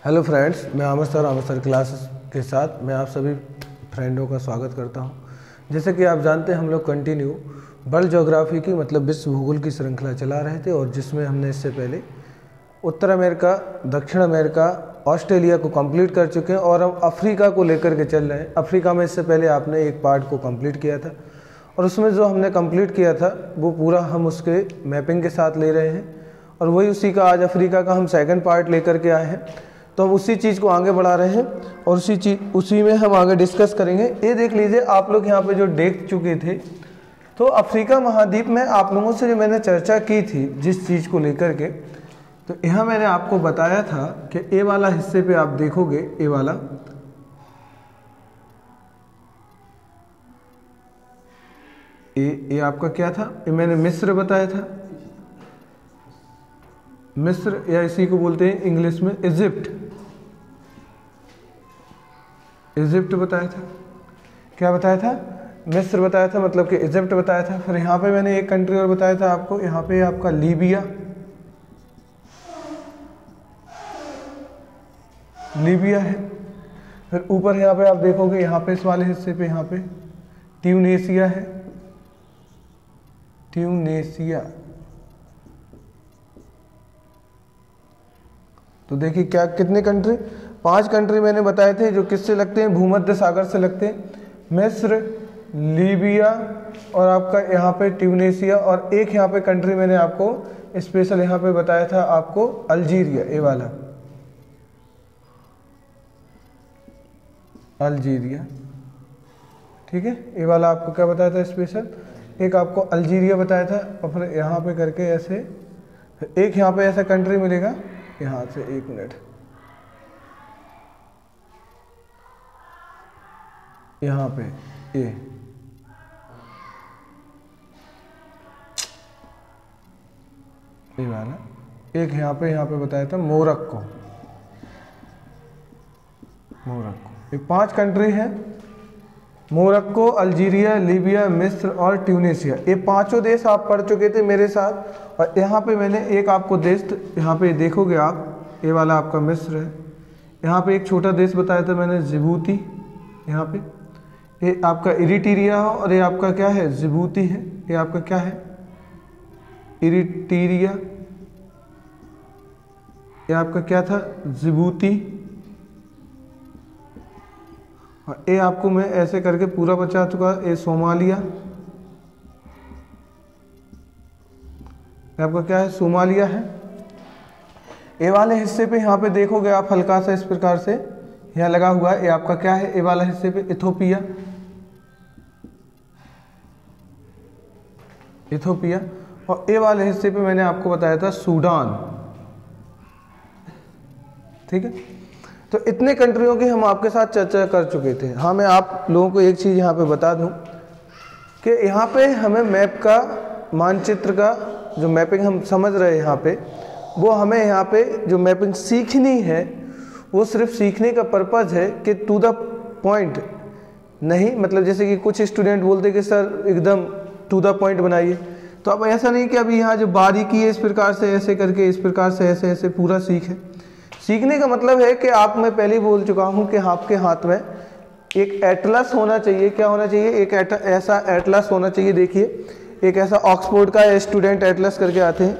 Hello friends, मैं Aamir sir classes के साथ मैं आप सभी फ्रेंडों का स्वागत करता हूं। जैसे कि आप जानते हैं, हम लोग कंटिन्यू वर्ल्ड ज्योग्राफी की मतलब विश्व भूगोल की श्रृंखला चला रहे थे और जिसमें हमने इससे पहले उत्तर अमेरिका, दक्षिण अमेरिका, ऑस्ट्रेलिया को कंप्लीट कर चुके हैं और हम अफ्रीका को लेकर के चल रहे हैं। अफ्रीका में इससे पहले आपने एक पार्ट को कंप्लीट किया था और उसमें जो हमने कंप्लीट किया था वो पूरा हम उसके मैपिंग के साथ ले रहे हैं और वही उसी का आज अफ्रीका का हम सेकंड पार्ट लेकर के आए हैं। तो हम उसी चीज़ को आगे बढ़ा रहे हैं और उसी में हम आगे डिस्कस करेंगे। ये देख लीजिए, आप लोग यहाँ पे जो देख चुके थे, तो अफ्रीका महाद्वीप में आप लोगों से जो मैंने चर्चा की थी जिस चीज़ को लेकर के, तो यहाँ मैंने आपको बताया था कि ए वाला हिस्से पे आप देखोगे, ए वाला ए आपका क्या था, ये मैंने मिस्र बताया था, मिस्र या इसी को बोलते हैं इंग्लिश में इजिप्ट, इजिप्ट बताया था। क्या बताया था? मिस्र बताया था, मतलब कि इजिप्ट बताया था। फिर यहाँ पे मैंने एक कंट्री और बताया था आपको, यहाँ पे आपका लीबिया, लीबिया है। फिर ऊपर यहाँ पे आप देखोगे, यहाँ पे इस वाले हिस्से पे यहाँ पे ट्यूनेशिया है, ट्यूनेशिया। तो देखिए क्या कितने कंट्री, 5 कंट्री मैंने बताए थे जो किससे लगते हैं, भूमध्य सागर से लगते हैं। मिस्र, लीबिया और आपका यहाँ पे ट्यूनेशिया, और एक यहाँ पे कंट्री मैंने आपको स्पेशल यहाँ पे बताया था आपको, अल्जीरिया, ये वाला अल्जीरिया। ठीक है, ये वाला आपको क्या बताया था स्पेशल, एक आपको अल्जीरिया बताया था। और फिर यहाँ पे करके ऐसे एक यहाँ पे ऐसा कंट्री मिलेगा, यहाँ से 1 मिनट, यहाँ पे ये वाला एक यहाँ पे बताया था मोरक्को, ये 5 कंट्री है, मोरक्को, अल्जीरिया, लीबिया, मिस्र और ट्यूनेशिया। ये 5 देश आप पढ़ चुके थे मेरे साथ। और यहाँ पे मैंने एक आपको देश, यहाँ पे देखोगे आप, ये वाला आपका मिस्र है। यहाँ पे एक छोटा देश बताया था मैंने, जिबूती, यहाँ पे ये आपका इरिट्रिया है और ये आपका क्या है, जिबूती है। ये आपका क्या है, इरिट्रिया, ये आपका क्या था, जिबूती। और ये आपको मैं ऐसे करके पूरा बचा चुका, ये सोमालिया, ये आपका क्या है, सोमालिया है। ये वाले हिस्से पे यहाँ पे देखोगे आप हल्का सा इस प्रकार से यहाँ लगा हुआ है, ये आपका क्या है, ये वाला हिस्से पे इथोपिया, इथोपिया। और ये वाले हिस्से पे मैंने आपको बताया था सूडान। ठीक है, तो इतने कंट्रियों की हम आपके साथ चर्चा कर चुके थे। हाँ, मैं आप लोगों को एक चीज़ यहाँ पे बता दूँ कि यहाँ पे हमें मैप का, मानचित्र का जो मैपिंग हम समझ रहे हैं यहाँ पे, वो हमें यहाँ पे जो मैपिंग सीखनी है, वो सिर्फ सीखने का पर्पज़ है कि टू द पॉइंट नहीं, मतलब जैसे कि कुछ स्टूडेंट बोलते कि सर एकदम टू द पॉइंट बनाइए। तो अब ऐसा नहीं कि अभी यहाँ जो बारीकी है इस प्रकार से ऐसे करके, इस प्रकार से ऐसे ऐसे पूरा सीखें। सीखने का मतलब है कि आप, मैं पहले ही बोल चुका हूँ कि आपके हाथ में एक एटलस होना चाहिए। क्या होना चाहिए? एक ऐसा एटलस होना चाहिए। देखिए, एक ऐसा ऑक्सफोर्ड का स्टूडेंट एटलस करके आते हैं,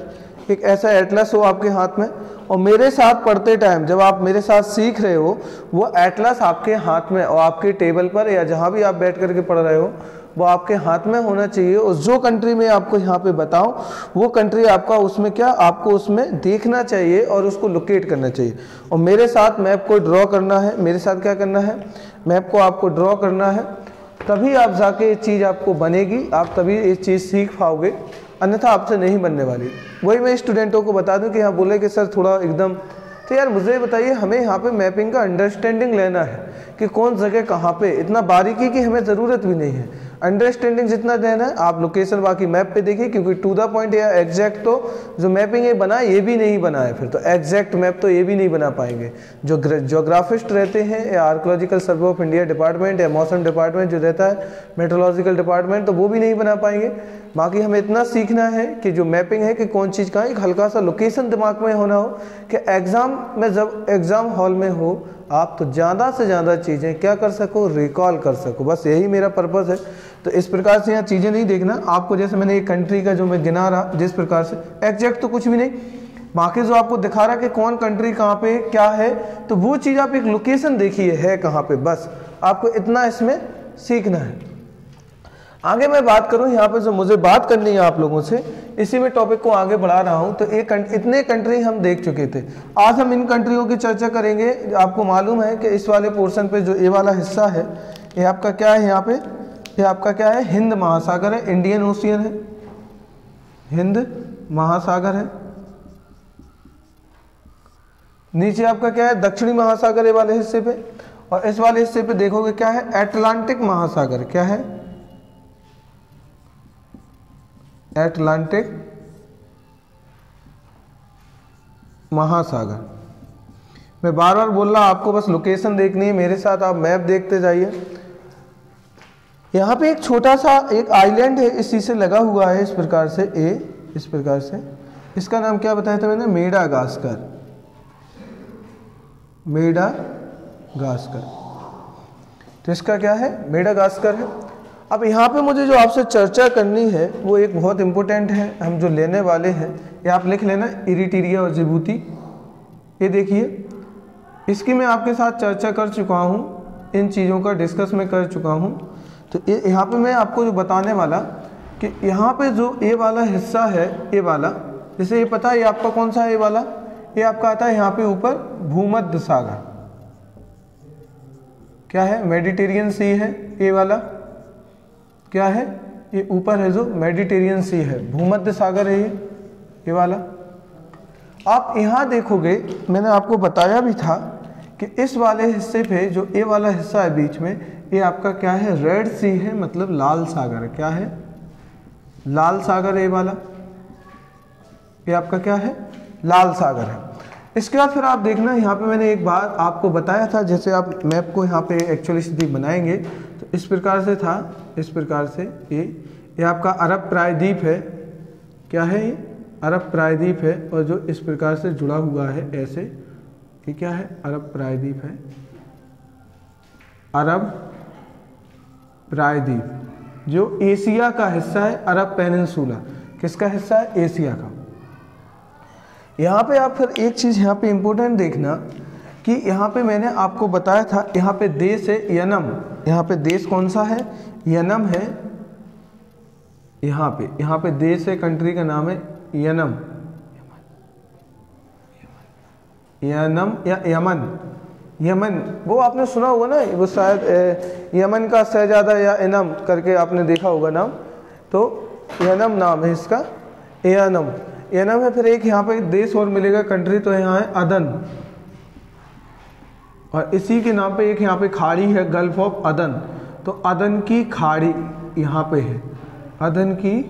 एक ऐसा एटलस हो आपके हाथ में। और मेरे साथ पढ़ते टाइम जब आप मेरे साथ सीख रहे हो, वो एटलस आपके हाथ में और आपके टेबल पर या जहाँ भी आप बैठ करके पढ़ रहे हो, वो आपके हाथ में होना चाहिए। और जो कंट्री में आपको यहाँ पे बताऊं, वो कंट्री आपका उसमें क्या, आपको उसमें देखना चाहिए और उसको लोकेट करना चाहिए। और मेरे साथ मैप को ड्रॉ करना है। मेरे साथ क्या करना है, मैप को आपको ड्रॉ करना है, तभी आप जाके ये चीज़ आपको बनेगी, आप तभी ये चीज़ सीख पाओगे, अन्यथा आपसे नहीं बनने वाली। वही मैं स्टूडेंटों को बता दूं कि यहाँ बोले कि सर थोड़ा एकदम, तो यार मुझे बताइए, हमें यहाँ पे मैपिंग का अंडरस्टैंडिंग लेना है कि कौन जगह कहाँ पे, इतना बारीकी की हमें ज़रूरत भी नहीं है। अंडरस्टैंडिंग जितना देना है आप लोकेशन बाकी मैप पे देखिए, क्योंकि टू द पॉइंट या एग्जैक्ट तो जो मैपिंग है बना ये भी नहीं बना है, फिर तो एग्जैक्ट मैप तो ये भी नहीं बना पाएंगे। जो ज्योग्राफिस्ट रहते हैं या archaeological survey of India department या मौसम डिपार्टमेंट जो रहता है, मेट्रोलॉजिकल डिपार्टमेंट, तो वो भी नहीं बना पाएंगे। बाकी हमें इतना सीखना है कि जो मैपिंग है कि कौन चीज़ कहाँ, एक हल्का सा लोकेशन दिमाग में होना हो कि एग्ज़ाम में जब एग्ज़ाम हॉल में हो आप तो ज़्यादा से ज़्यादा चीज़ें क्या कर सको, रिकॉल कर सको, बस यही मेरा पर्पज़ है। तो इस प्रकार से यहाँ चीज़ें नहीं देखना आपको, जैसे मैंने एक कंट्री का जो मैं गिना रहा जिस प्रकार से एग्जैक्ट तो कुछ भी नहीं, बाकी जो आपको दिखा रहा कि कौन कंट्री कहाँ पे क्या है, तो वो चीज़ आप एक लोकेशन देखिए है कहाँ पे, बस आपको इतना इसमें सीखना है। आगे मैं बात करूं यहाँ पे जो मुझे बात करनी है आप लोगों से, इसी में टॉपिक को आगे बढ़ा रहा हूं। तो इतने कंट्री हम देख चुके थे, आज हम इन कंट्रियों की चर्चा करेंगे। आपको मालूम है कि इस वाले पोर्शन पे जो ये वाला हिस्सा है ये आपका क्या है, यहाँ पे ये आपका क्या है, हिंद महासागर है, इंडियन ओशियन है, हिंद महासागर है। नीचे आपका क्या है, दक्षिणी महासागर ये वाले हिस्से पे, और इस वाले हिस्से पे देखोगे क्या है, अटलांटिक महासागर। क्या है, अटलांटिक महासागर। मैं बार बार बोल रहा, आपको बस लोकेशन देखनी है, मेरे साथ आप मैप देखते जाइए। यहाँ पे एक छोटा सा एक आइलैंड है, इसी से लगा हुआ है इस प्रकार से, इस प्रकार से, इसका नाम क्या बताया था मैंने, मेडागास्कर, मेडागास्कर। तो इसका क्या है, मेडागास्कर है। अब यहाँ पे मुझे जो आपसे चर्चा करनी है वो एक बहुत इम्पोर्टेंट है, हम जो लेने वाले हैं ये आप लिख लेना, इरिट्रिया और जिबूती। ये देखिए, इसकी मैं आपके साथ चर्चा कर चुका हूँ, इन चीज़ों का डिस्कस मैं कर चुका हूँ। तो यहाँ पे मैं आपको जो बताने वाला कि यहाँ पे जो ये वाला हिस्सा है, ये वाला, जैसे ये पता है ये आपका कौन सा है, ये वाला, ये आपका आता है यहाँ पे ऊपर भूमध्य सागर, क्या है, मेडिटेरियन सी है। ये वाला क्या है, ये ऊपर है जो मेडिटेरियन सी है, भूमध्य सागर है ये वाला। आप यहाँ देखोगे, मैंने आपको बताया भी था कि इस वाले हिस्से पे जो ये वाला हिस्सा है बीच में, ये आपका क्या है, रेड सी है, मतलब लाल सागर। क्या है, लाल सागर है ये वाला, ये आपका क्या है, लाल सागर है। इसके बाद फिर आप देखना, यहाँ पे मैंने एक बार आपको बताया था, जैसे आप मैप को यहाँ पे एक्चुअली स्थिति बनाएंगे तो इस प्रकार से था, इस प्रकार से ये आपका अरब प्रायद्वीप है। क्या है, ये अरब प्रायद्वीप है, और जो इस प्रकार से जुड़ा हुआ है ऐसे, ये क्या है, अरब प्रायद्वीप है, अरब प्रायद्वीप जो एशिया का हिस्सा है, अरब पेनिनसुला किसका हिस्सा है, एशिया का। यहाँ पे आप फिर एक चीज़ यहाँ पे इम्पोर्टेंट देखना कि यहाँ पे मैंने आपको बताया था, यहाँ पे देश है यनम, यहाँ पे देश कौन सा है, यनम है। यहाँ पे देश है, कंट्री का नाम है यनम, यनम या यमन, यमन, वो आपने सुना होगा ना, वो शायद यमन का शहजादा या एनम करके आपने देखा होगा नाम, तो यनम नाम है इसका, यनम, यनम है। फिर एक यहाँ पे देश और मिलेगा, कंट्री, तो यहाँ है अदन, और इसी के नाम पे एक यहाँ पे खाड़ी है, गल्फ ऑफ अदन, तो अदन की खाड़ी यहाँ पे है, अदन की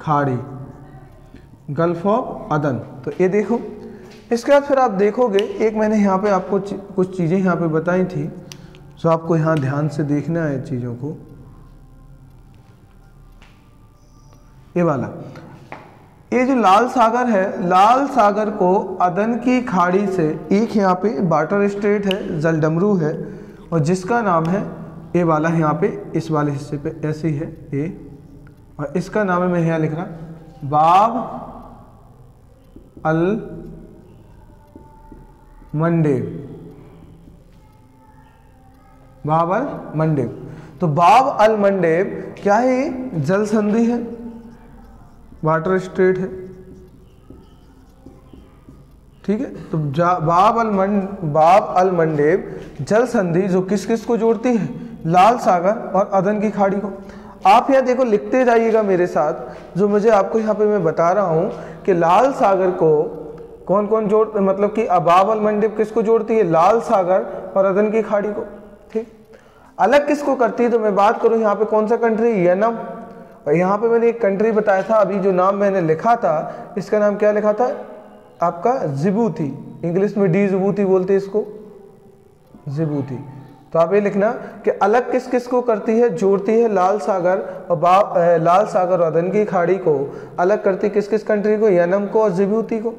खाड़ी, गल्फ ऑफ अदन। तो ये देखो, इसके बाद फिर आप देखोगे, एक मैंने यहाँ पे आपको कुछ चीज़ें यहाँ पे बताई थी, जो आपको यहाँ ध्यान से देखना है चीज़ों को। ये वाला, ये जो लाल सागर है, लाल सागर को अदन की खाड़ी से एक यहाँ पे वाटर स्टेट है, जलडमरू है, और जिसका नाम है ये वाला, यहाँ पे इस वाले हिस्से पे ऐसे ही है ये, और इसका नाम है, मैं यहाँ लिख रहा, बाब अल मंडेब, बाब अल मंडेब। तो बाब अल मंडेब क्या है, ये जल संधि है, वाटर स्टेट है, ठीक है। तो बाब अल मंडेब जल संधि जो किस किस को जोड़ती है, लाल सागर और अदन की खाड़ी को। आप यहाँ देखो, लिखते जाइएगा मेरे साथ, जो मुझे आपको यहाँ पे मैं बता रहा हूँ कि लाल सागर को कौन कौन जोड़, मतलब कि बाब अल मंडेब किसको जोड़ती है, लाल सागर और अदन की खाड़ी को, ठीक। अलग किसको करती है, तो मैं बात करूं यहाँ पे कौन सा कंट्री, यमन। और यहाँ पे मैंने एक कंट्री बताया था, अभी जो नाम मैंने लिखा था इसका नाम क्या लिखा था आपका, जिबूती। इंग्लिश में डी जिबूती बोलते हैं इसको, जिबूती। तो आप ये लिखना कि अलग किस किस को करती है, जोड़ती है लाल सागर और लाल सागर और अदन की खाड़ी को अलग करती किस किस कंट्री को, यमन को और जिबूती को।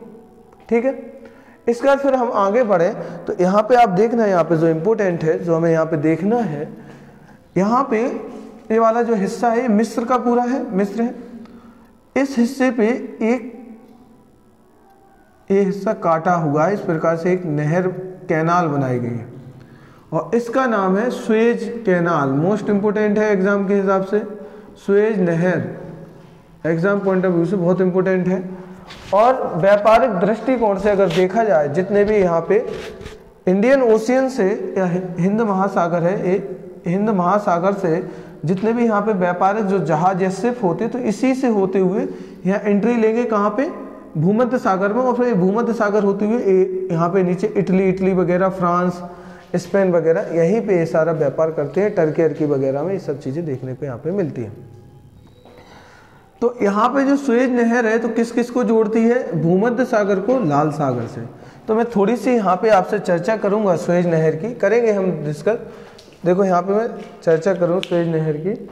ठीक है, इसके बाद फिर हम आगे बढ़े तो यहाँ पे आप देखना, यहाँ पे जो इम्पोर्टेंट है जो हमें यहाँ पे देखना है, यहाँ पे ये वाला जो हिस्सा है मिस्र का पूरा है, मिस्र है। इस हिस्से पे एक ये हिस्सा काटा हुआ है, इस प्रकार से एक नहर कैनाल बनाई गई है और इसका नाम है सुएज कैनाल। मोस्ट इंपोर्टेंट है एग्जाम के हिसाब से, सुएज नहर एग्जाम पॉइंट ऑफ व्यू से बहुत इंपोर्टेंट है। और व्यापारिक दृष्टिकोण से अगर देखा जाए, जितने भी यहाँ पे इंडियन ओशियन से या हिंद महासागर है, हिंद महासागर से जितने भी यहाँ पे व्यापारिक जो जहाज या शिप होते तो इसी से होते हुए यहाँ एंट्री लेंगे कहाँ पे, भूमध्य सागर में। और फिर भूमध्य सागर होते हुए यहाँ पे नीचे इटली वगैरह, फ्रांस, स्पेन वगैरह, यहीं पे ये सारा व्यापार करते हैं। टर्की वगैरह में ये सब चीज़ें देखने पे यहाँ पे मिलती हैं। तो यहाँ पे जो सुएज नहर है तो किस किस को जोड़ती है, भूमध्य सागर को लाल सागर से। तो मैं थोड़ी सी यहाँ पे आपसे चर्चा करूँगा सुएज नहर की, करेंगे हम डिस्कस। देखो यहाँ पे मैं चर्चा करूँ सुएज नहर की,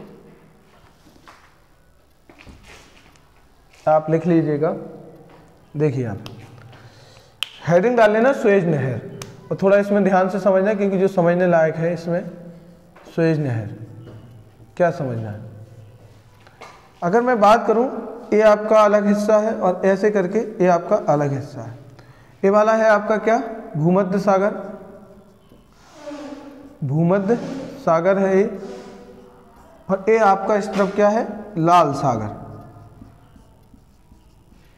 आप लिख लीजिएगा। देखिए आप हेडिंग डाल लेना सुएज नहर, और थोड़ा इसमें ध्यान से समझना क्योंकि जो समझने लायक है इसमें सुएज नहर क्या समझना है। अगर मैं बात करूं, ये आपका अलग हिस्सा है और ऐसे करके ये आपका अलग हिस्सा है। ये वाला है आपका क्या, भूमध्य सागर, भूमध्य सागर है ये, और ये आपका इस तरफ क्या है, लाल सागर।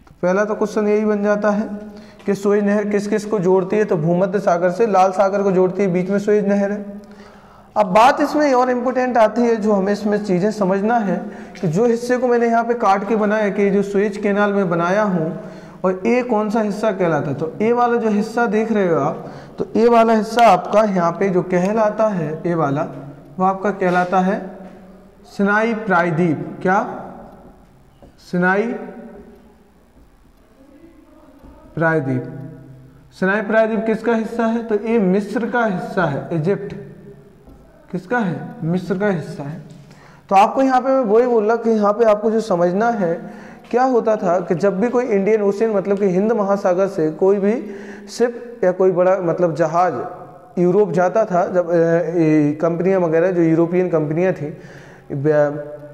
तो पहला तो क्वेश्चन यही बन जाता है कि सुएज नहर किस किस को जोड़ती है, तो भूमध्य सागर से लाल सागर को जोड़ती है, बीच में सुएज नहर है। अब बात इसमें और इम्पोर्टेंट आती है जो हमें इसमें चीज़ें समझना है कि जो हिस्से को मैंने यहाँ पे काट के बनाया कि जो सुएज कैनाल में बनाया हूँ, और ये कौन सा हिस्सा कहलाता है, तो ये वाला जो हिस्सा देख रहे हो आप, तो ये वाला हिस्सा आपका यहाँ पे जो कहलाता है, ये वाला वो आपका कहलाता है सिनाई प्रायद्वीप। क्या, सिनाई प्रायद्वीप। सिनाई प्रायद्वीप किसका हिस्सा है, तो ये मिस्र का हिस्सा है, इजिप्ट किसका है, मिस्र का हिस्सा है। तो आपको यहाँ पे मैं वही बोल रहा कि यहाँ पे आपको जो समझना है, क्या होता था कि जब भी कोई इंडियन ओशियन मतलब कि हिंद महासागर से कोई भी शिप या कोई बड़ा मतलब जहाज यूरोप जाता था, जब कंपनियां वगैरह जो यूरोपियन कंपनियां थी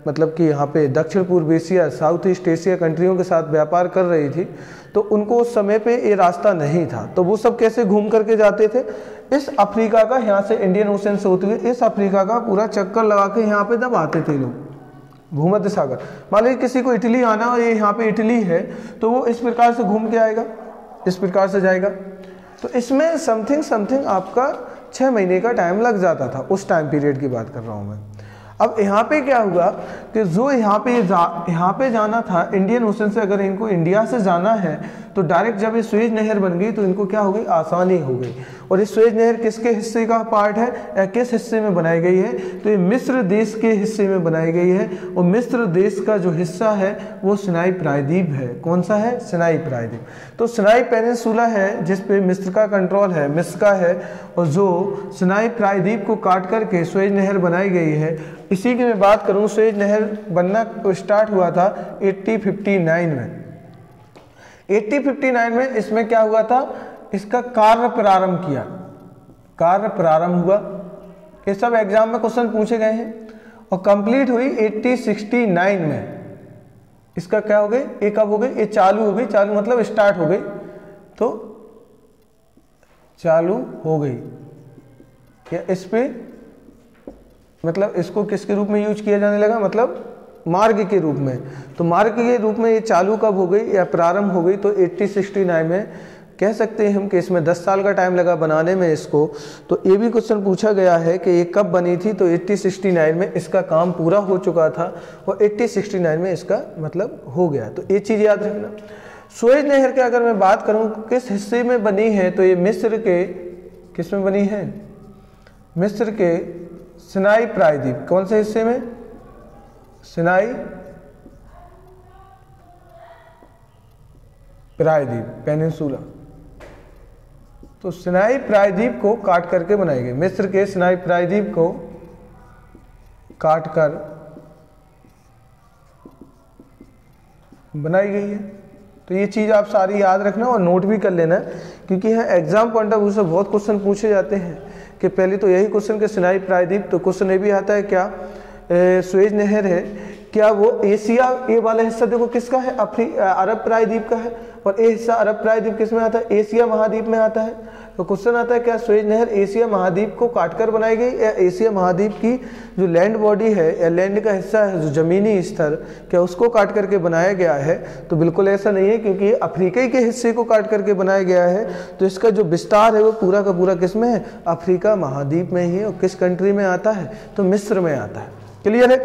मतलब कि यहाँ पे दक्षिण पूर्व एशिया, साउथ ईस्ट एशिया कंट्रियों के साथ व्यापार कर रही थी, तो उनको उस समय पे ये रास्ता नहीं था। तो वो सब कैसे घूम करके जाते थे, इस अफ्रीका का, यहाँ से इंडियन ओशन से होते हुए इस अफ्रीका का पूरा चक्कर लगा के यहाँ पे तब आते थे लोग, भूमध्य सागर। मान लीजिए किसी को इटली आना और ये यहाँ पे इटली है, तो वो इस प्रकार से घूम के आएगा, इस प्रकार से जाएगा। तो इसमें समथिंग आपका 6 महीने का टाइम लग जाता था, उस टाइम पीरियड की बात कर रहा हूँ मैं। अब यहाँ पे क्या हुआ कि जो यहाँ पे जाना था इंडियन ओशन से, अगर इनको इंडिया से जाना है तो डायरेक्ट जब ये सुएज नहर बन गई तो इनको क्या हो गई, आसानी हो गई। और ये सुएज नहर किसके हिस्से का पार्ट है या किस हिस्से में बनाई गई है, तो ये मिस्र देश के हिस्से में बनाई गई है। और मिस्र देश का जो हिस्सा है वो सिनाई प्रायद्वीप है। कौन सा है, सिनाई प्रायद्वीप। तो सिनाई पेनिनसुला है जिसपे मिस्र का कंट्रोल है, मिस्र का है, और जो सिनाई प्रायद्वीप को काट करके सुएज नहर बनाई गई है। इसी की मैं बात करूं, सुएज नहर बनना स्टार्ट हुआ था 1859 में। 1859 में इसमें क्या हुआ था, इसका कार्य प्रारंभ किया, कार्य प्रारंभ हुआ। ये सब एग्जाम में क्वेश्चन पूछे गए हैं। और कंप्लीट हुई 1869 में। इसका क्या हो गई, ये कब हो गई, ये चालू हो गई, चालू मतलब स्टार्ट हो गई, तो चालू हो गई। या इस पे मतलब इसको किसके रूप में यूज किया जाने लगा, मतलब मार्ग के रूप में। तो मार्ग के रूप में ये चालू कब हो गई या प्रारंभ हो गई, तो 1869 में कह सकते हैं हम कि इसमें 10 साल का टाइम लगा बनाने में इसको। तो ये भी क्वेश्चन पूछा गया है कि ये कब बनी थी, तो 1869 में इसका काम पूरा हो चुका था और 1869 में इसका मतलब हो गया। तो ये चीज़ याद रखना। सुएज नहर के अगर मैं बात करूँ किस हिस्से में बनी है, तो ये मिस्र के किस में बनी है, मिस्र के सिनाई प्रायद्वीप, कौन से हिस्से में? सिनाई प्रायद्वीप, पेनिनसुला। तो सिनाई प्रायद्वीप को काट करके बनाई गई, मिस्र के सिनाई प्रायद्वीप को काट कर बनाई गई है। तो ये चीज़ आप सारी याद रखना और नोट भी कर लेना, क्योंकि यहाँ एग्जाम पॉइंट ऑफ व्यू से बहुत क्वेश्चन पूछे जाते हैं। कि पहले तो यही क्वेश्चन के सिनाई प्रायद्वीप, तो क्वेश्चन ये भी आता है क्या सुएज नहर है, क्या वो एशिया, ये वाला हिस्सा देखो किसका है? अरब प्रायद्वीप का है, और ये हिस्सा अरब प्रायद्वीप किस में आता है? एशिया महाद्वीप में आता है। तो क्वेश्चन आता है क्या सुएज नहर एशिया महाद्वीप को काटकर बनाई गई, या एशिया महाद्वीप की जो लैंड बॉडी है या लैंड का हिस्सा है, जो जमीनी स्तर, क्या उसको काट करके बनाया गया है? तो बिल्कुल ऐसा नहीं है, क्योंकि अफ्रीका के हिस्से को काट करके बनाया गया है। तो इसका जो विस्तार है वो पूरा का पूरा किस में है? अफ्रीका महाद्वीप में ही है। और किस कंट्री में आता है? तो मिस्र में आता है। क्लियर है?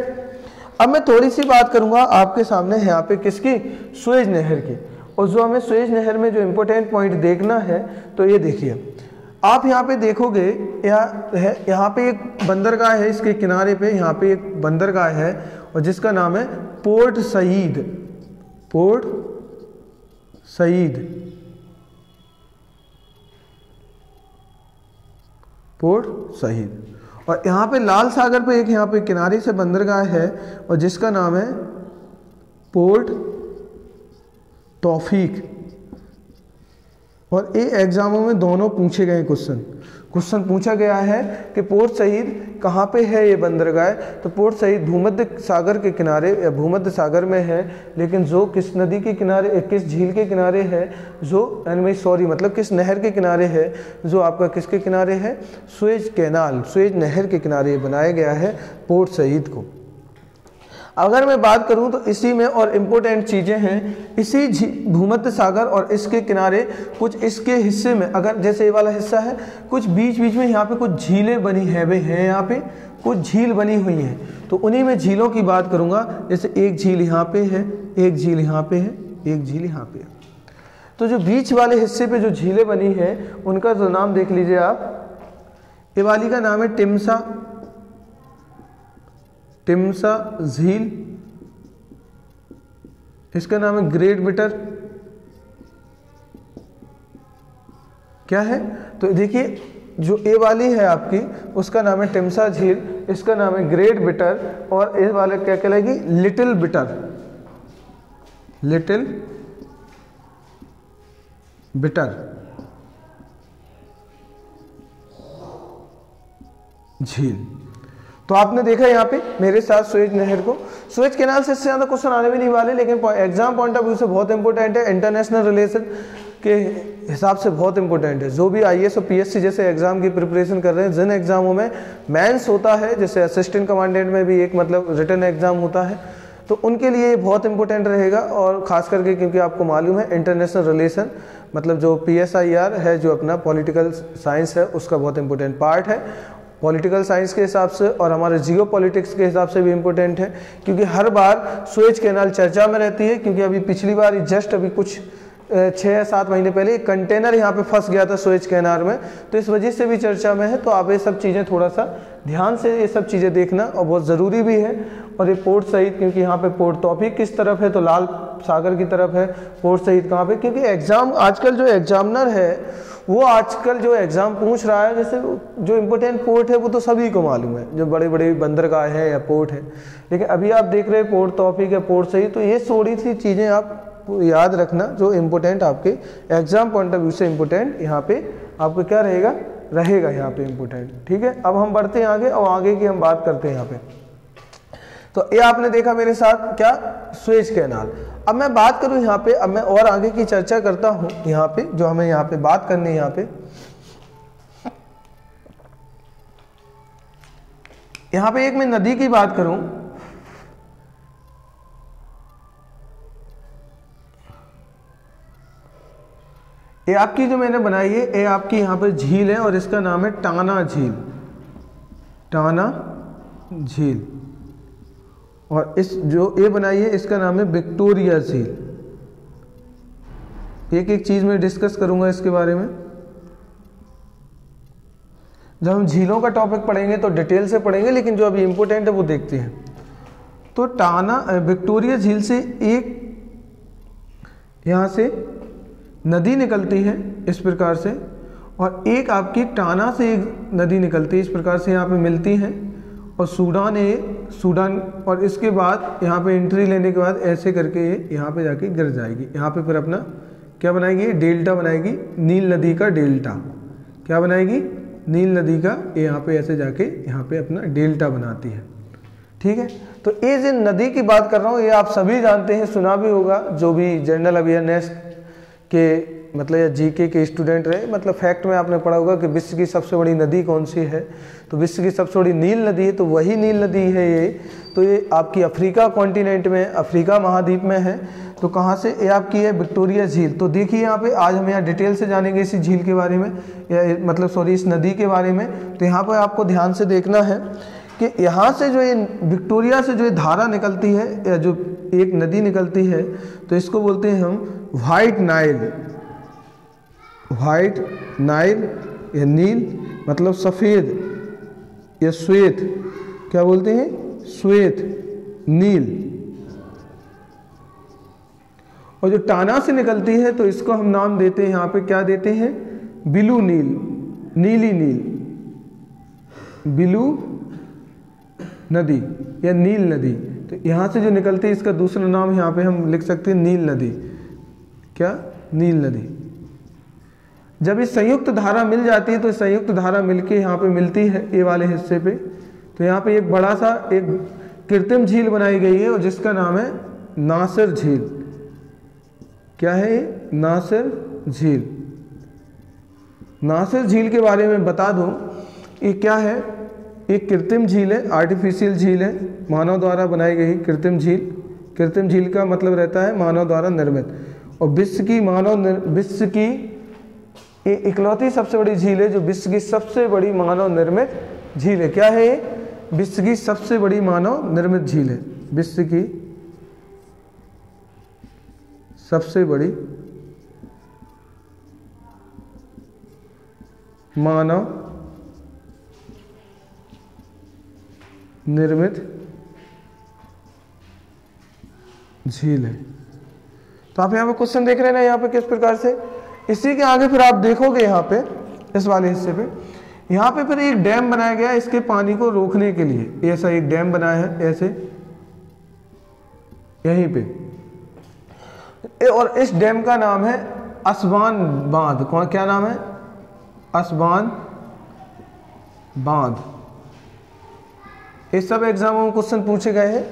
अब मैं थोड़ी सी बात करूंगा आपके सामने यहाँ पे किसकी? सुएज नहर की। और जो हमें सुएज नहर में जो इम्पोर्टेंट पॉइंट देखना है, तो ये देखिए, आप यहाँ पे देखोगे यहाँ पे एक बंदरगाह है, इसके किनारे पे यहाँ पे एक बंदरगाह है, और जिसका नाम है Port Said. Port Said, Port Said. और यहाँ पे लाल सागर पे एक यहाँ पे किनारे से बंदरगाह है, और जिसका नाम है पोर्ट तौफीक। और ये एग्जामों में दोनों पूछे गए क्वेश्चन पूछा गया है कि पोर्ट सईद कहाँ पे है ये बंदरगाह? तो पोर्ट सईद भूमध्य सागर के किनारे या भूमध्य सागर में है, लेकिन जो किस नदी के किनारे, किस झील के किनारे है? जो मतलब किस नहर के किनारे है? जो आपका किसके किनारे है? सुएज कैनाल, सुएज नहर के किनारे बनाया गया है पोर्ट सईद को। अगर मैं बात करूं तो इसी में और इम्पोर्टेंट चीज़ें हैं, इसी भूमध्य सागर और इसके किनारे कुछ इसके हिस्से में, अगर जैसे ये वाला हिस्सा है, कुछ बीच बीच में यहाँ पे कुछ झीलें बनी हैं, यहाँ पे कुछ झील बनी हुई हैं। तो उन्हीं में झीलों की बात करूँगा। जैसे एक झील यहाँ पे है, एक झील यहाँ पे है, एक झील यहाँ पे है। तो जो बीच वाले हिस्से पे जो झीलें बनी हैं, उनका तो नाम देख लीजिए आप। ये वाली का नाम है टिमसा, टिमसा झील। इसका नाम है ग्रेट बिटर। क्या है? तो देखिए, जो ए वाली है आपकी, उसका नाम है टिमसा झील, इसका नाम है ग्रेट बिटर, और ए वाले क्या कहलाएगी? लिटिल बिटर, लिटिल बिटर झील। तो आपने देखा यहाँ पे मेरे साथ सुएज नहर को, सुएज कैनाल से इससे ज़्यादा क्वेश्चन आने भी नहीं वाले, लेकिन एग्जाम पॉइंट ऑफ व्यू से बहुत इंपॉर्टेंट है, इंटरनेशनल रिलेशन के हिसाब से बहुत इंपॉर्टेंट है। जो भी आईएएस और पीएससी जैसे एग्जाम की प्रिपरेशन कर रहे हैं, जिन एग्जामों में मेंस होता है, जैसे असिस्टेंट कमांडेंट में भी एक मतलब रिटन एग्जाम होता है, तो उनके लिए ये बहुत इंपॉर्टेंट रहेगा। और ख़ास करके क्योंकि आपको मालूम है इंटरनेशनल रिलेशन मतलब जो PSIR है, जो अपना पॉलिटिकल साइंस है, उसका बहुत इंपॉर्टेंट पार्ट है पॉलिटिकल साइंस के हिसाब से, और हमारे जियो पॉलिटिक्स के हिसाब से भी इम्पोर्टेंट है, क्योंकि हर बार सुएज कैनाल चर्चा में रहती है। क्योंकि अभी पिछली बार जस्ट अभी कुछ 6 या 7 महीने पहले एक कंटेनर यहाँ पे फंस गया था सुएज कैनाल में, तो इस वजह से भी चर्चा में है। तो आप ये सब चीज़ें थोड़ा सा ध्यान से ये सब चीज़ें देखना, और बहुत ज़रूरी भी है। और ये पोर्ट सईद, क्योंकि यहाँ पे पोर्ट तौफीक किस तरफ है? तो लाल सागर की तरफ है। पोर्ट सईद कहाँ पे? क्योंकि एग्जाम आजकल जो एग्जामिनर है वो आजकल जो एग्ज़ाम पूछ रहा है, जैसे जो इम्पोर्टेंट पोर्ट है वो तो सभी को मालूम है, जो बड़े बड़े बंदरगाह है या पोर्ट है, लेकिन अभी आप देख रहे हैं पोर्ट तौफीक या पोर्ट सईद। तो ये थोड़ी सी चीज़ें आप याद रखना जो इम्पोर्टेंट आपके एग्जाम पॉइंट ऑफ व्यू से इम्पोर्टेंट यहाँ पे आपको क्या रहेगा यहाँ पे इम्पोर्टेंट। ठीक है, अब हम बढ़ते हैं आगे और आगे की हम बात करते हैं यहाँ पे। तो ये आपने देखा मेरे साथ क्या? Suez canal. अब मैं बात करूं यहाँ पे, अब मैं और आगे की चर्चा करता हूं यहाँ पे, जो हमें यहाँ पे बात करनी है। यहाँ पे एक मैं नदी की बात करूं, ये आपकी जो मैंने बनाई है, ये आपकी यहाँ पे झील है, और इसका नाम है टाना झील, टाना झील। और इस जो ये बनाई है इसका नाम है विक्टोरिया झील। एक एक चीज में डिस्कस करूंगा इसके बारे में। जब हम झीलों का टॉपिक पढ़ेंगे तो डिटेल से पढ़ेंगे, लेकिन जो अभी इम्पोर्टेंट है वो देखते हैं। तो टाना विक्टोरिया झील से एक यहाँ से नदी निकलती है इस प्रकार से, और एक आपकी टाना से एक नदी निकलती है इस प्रकार से, यहाँ पे मिलती हैं, और सूडान, और इसके बाद यहाँ पे एंट्री लेने के बाद ऐसे करके ये यहाँ पे जाके गिर जाएगी। यहाँ पे फिर अपना क्या बनाएगी, डेल्टा बनाएगी, नील नदी का डेल्टा। क्या बनाएगी, नील नदी का, ये यहाँ पे ऐसे जाके यहाँ पे अपना डेल्टा बनाती है। ठीक है, तो ये जो नदी की बात कर रहा हूँ ये आप सभी जानते हैं, सुना भी होगा, जो भी जनरल अवेयरनेस के मतलब या जीके के स्टूडेंट रहे, मतलब फैक्ट में आपने पढ़ा होगा कि विश्व की सबसे बड़ी नदी कौन सी है, तो विश्व की सबसे बड़ी नील नदी है, तो वही नील नदी है ये। तो ये आपकी अफ्रीका कॉन्टिनेंट में, अफ्रीका महाद्वीप में है। तो कहाँ से, ये आपकी है विक्टोरिया झील। तो देखिए यहाँ पे आज हम यहाँ डिटेल से जानेंगे इसी झील के बारे में, या मतलब सॉरी इस नदी के बारे में। तो यहाँ पर आपको ध्यान से देखना है कि यहाँ से जो ये विक्टोरिया से जो ये धारा निकलती है, या जो एक नदी निकलती है, तो इसको बोलते हैं हम वाइट नाइल। वाइट नाइल या नील मतलब सफ़ेद या श्वेत, क्या बोलते हैं, श्वेत नील। और जो टाना से निकलती है तो इसको हम नाम देते हैं, यहाँ पे क्या देते हैं, ब्लू नील, नीली नील, ब्लू नदी या नील नदी। तो यहाँ से जो निकलती है इसका दूसरा नाम यहाँ पे हम लिख सकते हैं नील नदी। क्या, नील नदी। जब ये संयुक्त धारा मिल जाती है तो संयुक्त धारा मिलके यहाँ पे मिलती है ये वाले हिस्से पे, तो यहाँ पे एक बड़ा सा एक कृत्रिम झील बनाई गई है, और जिसका नाम है नासिर झील। क्या है ये, नासिर झील। नासिर झील के बारे में बता दूं, ये क्या है, एक कृत्रिम झील है, आर्टिफिशियल झील है, मानव द्वारा बनाई गई कृत्रिम झील। कृत्रिम झील का मतलब रहता है मानव द्वारा निर्मित, और विश्व की ये इकलौती सबसे बड़ी झील है जो विश्व की सबसे बड़ी मानव निर्मित झील है। क्या है ये, विश्व की सबसे बड़ी मानव निर्मित झील है, विश्व की सबसे बड़ी मानव निर्मित झील है। तो आप यहाँ पे क्वेश्चन देख रहे हैं ना, यहाँ पे किस प्रकार से, इसी के आगे फिर आप देखोगे यहाँ पे इस वाले हिस्से पे, यहाँ पे फिर एक डैम बनाया गया है इसके पानी को रोकने के लिए। ऐसा एक डैम बनाया है ऐसे यहीं पे, और इस डैम का नाम है असवान बांध। कौन, क्या नाम है, असवान बांध। इस सब एग्जामों में क्वेश्चन पूछे गए हैं।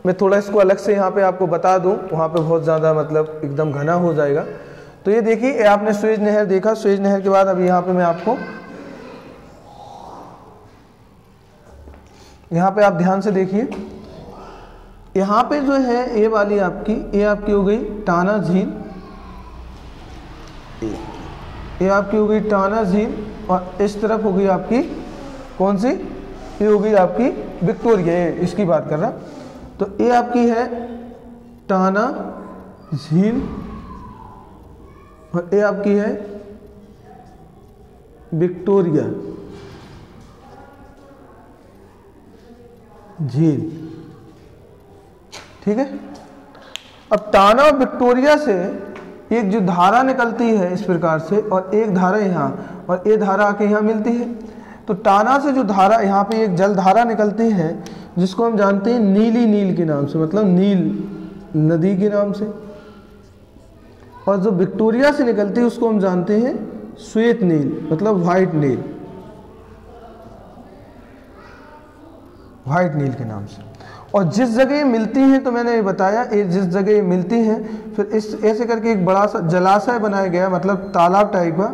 मैं थोड़ा इसको अलग से यहाँ पे आपको बता दूं, वहाँ पे बहुत ज़्यादा मतलब एकदम घना हो जाएगा। तो ये देखिए, आपने सुएज नहर देखा, सुएज नहर के बाद अभी यहाँ पे मैं आपको, यहाँ पे आप ध्यान से देखिए, यहाँ पे जो है ये वाली आपकी, ये आपकी हो गई टाना झील, ये आपकी हो गई टाना झील, और इस तरफ हो गई आपकी कौन सी, ये हो गई आपकी विक्टोरिया, ये इसकी बात कर रहा। तो ये आपकी है टाना झील, और ये आपकी है विक्टोरिया झील। ठीक है, अब टाना और विक्टोरिया से एक जो धारा निकलती है इस प्रकार से, और एक धारा यहाँ, और ये धारा आके यहाँ मिलती है। तो टाना से जो धारा, यहाँ पे एक जल धारा निकलती है जिसको हम जानते हैं नीली नील के नाम से, मतलब नील नदी के नाम से, और जो विक्टोरिया से निकलती है उसको हम जानते हैं श्वेत नील, मतलब व्हाइट नील, व्हाइट नील के नाम से। और जिस जगह ये मिलती हैं, तो मैंने ये बताया, ये जिस जगह ये मिलती हैं, फिर इस ऐसे करके एक बड़ा सा जलाशय बनाया गया, मतलब तालाब टाइप का,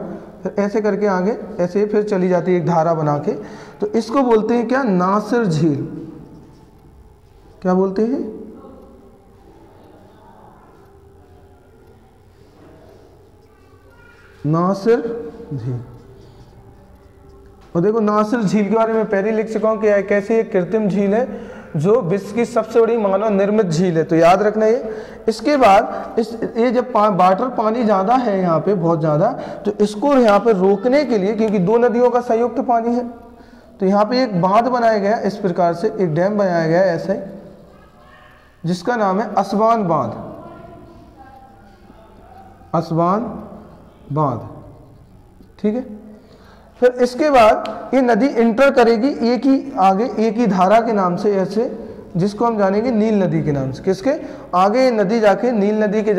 फिर ऐसे करके आगे ऐसे फिर चली जाती है एक धारा बना के। तो इसको बोलते हैं क्या, नासिर झील। क्या बोलते हैं, नासिर झील। और देखो नासिर झील के बारे में पहले लिख चुका हूँ कि कैसी एक कृत्रिम झील है जो विश्व की सबसे बड़ी मानव निर्मित झील है, तो याद रखना ये। इसके बाद ये जब वाटर पानी ज़्यादा है यहाँ पे बहुत ज़्यादा, तो इसको यहाँ पे रोकने के लिए, क्योंकि दो नदियों का संयुक्त पानी है, तो यहाँ पे एक बांध बनाया गया, इस प्रकार से एक डैम बनाया गया है ऐसे, जिसका नाम है असवान बांध। असवान बांध, ठीक है। फिर इसके बाद ये नदी इंटर करेगी एक ही आगे, एक ही धारा के नाम से ऐसे, जिसको हम जानेंगे नील नदी के नाम से। किसके आगे ये नदी जाके नील नदी के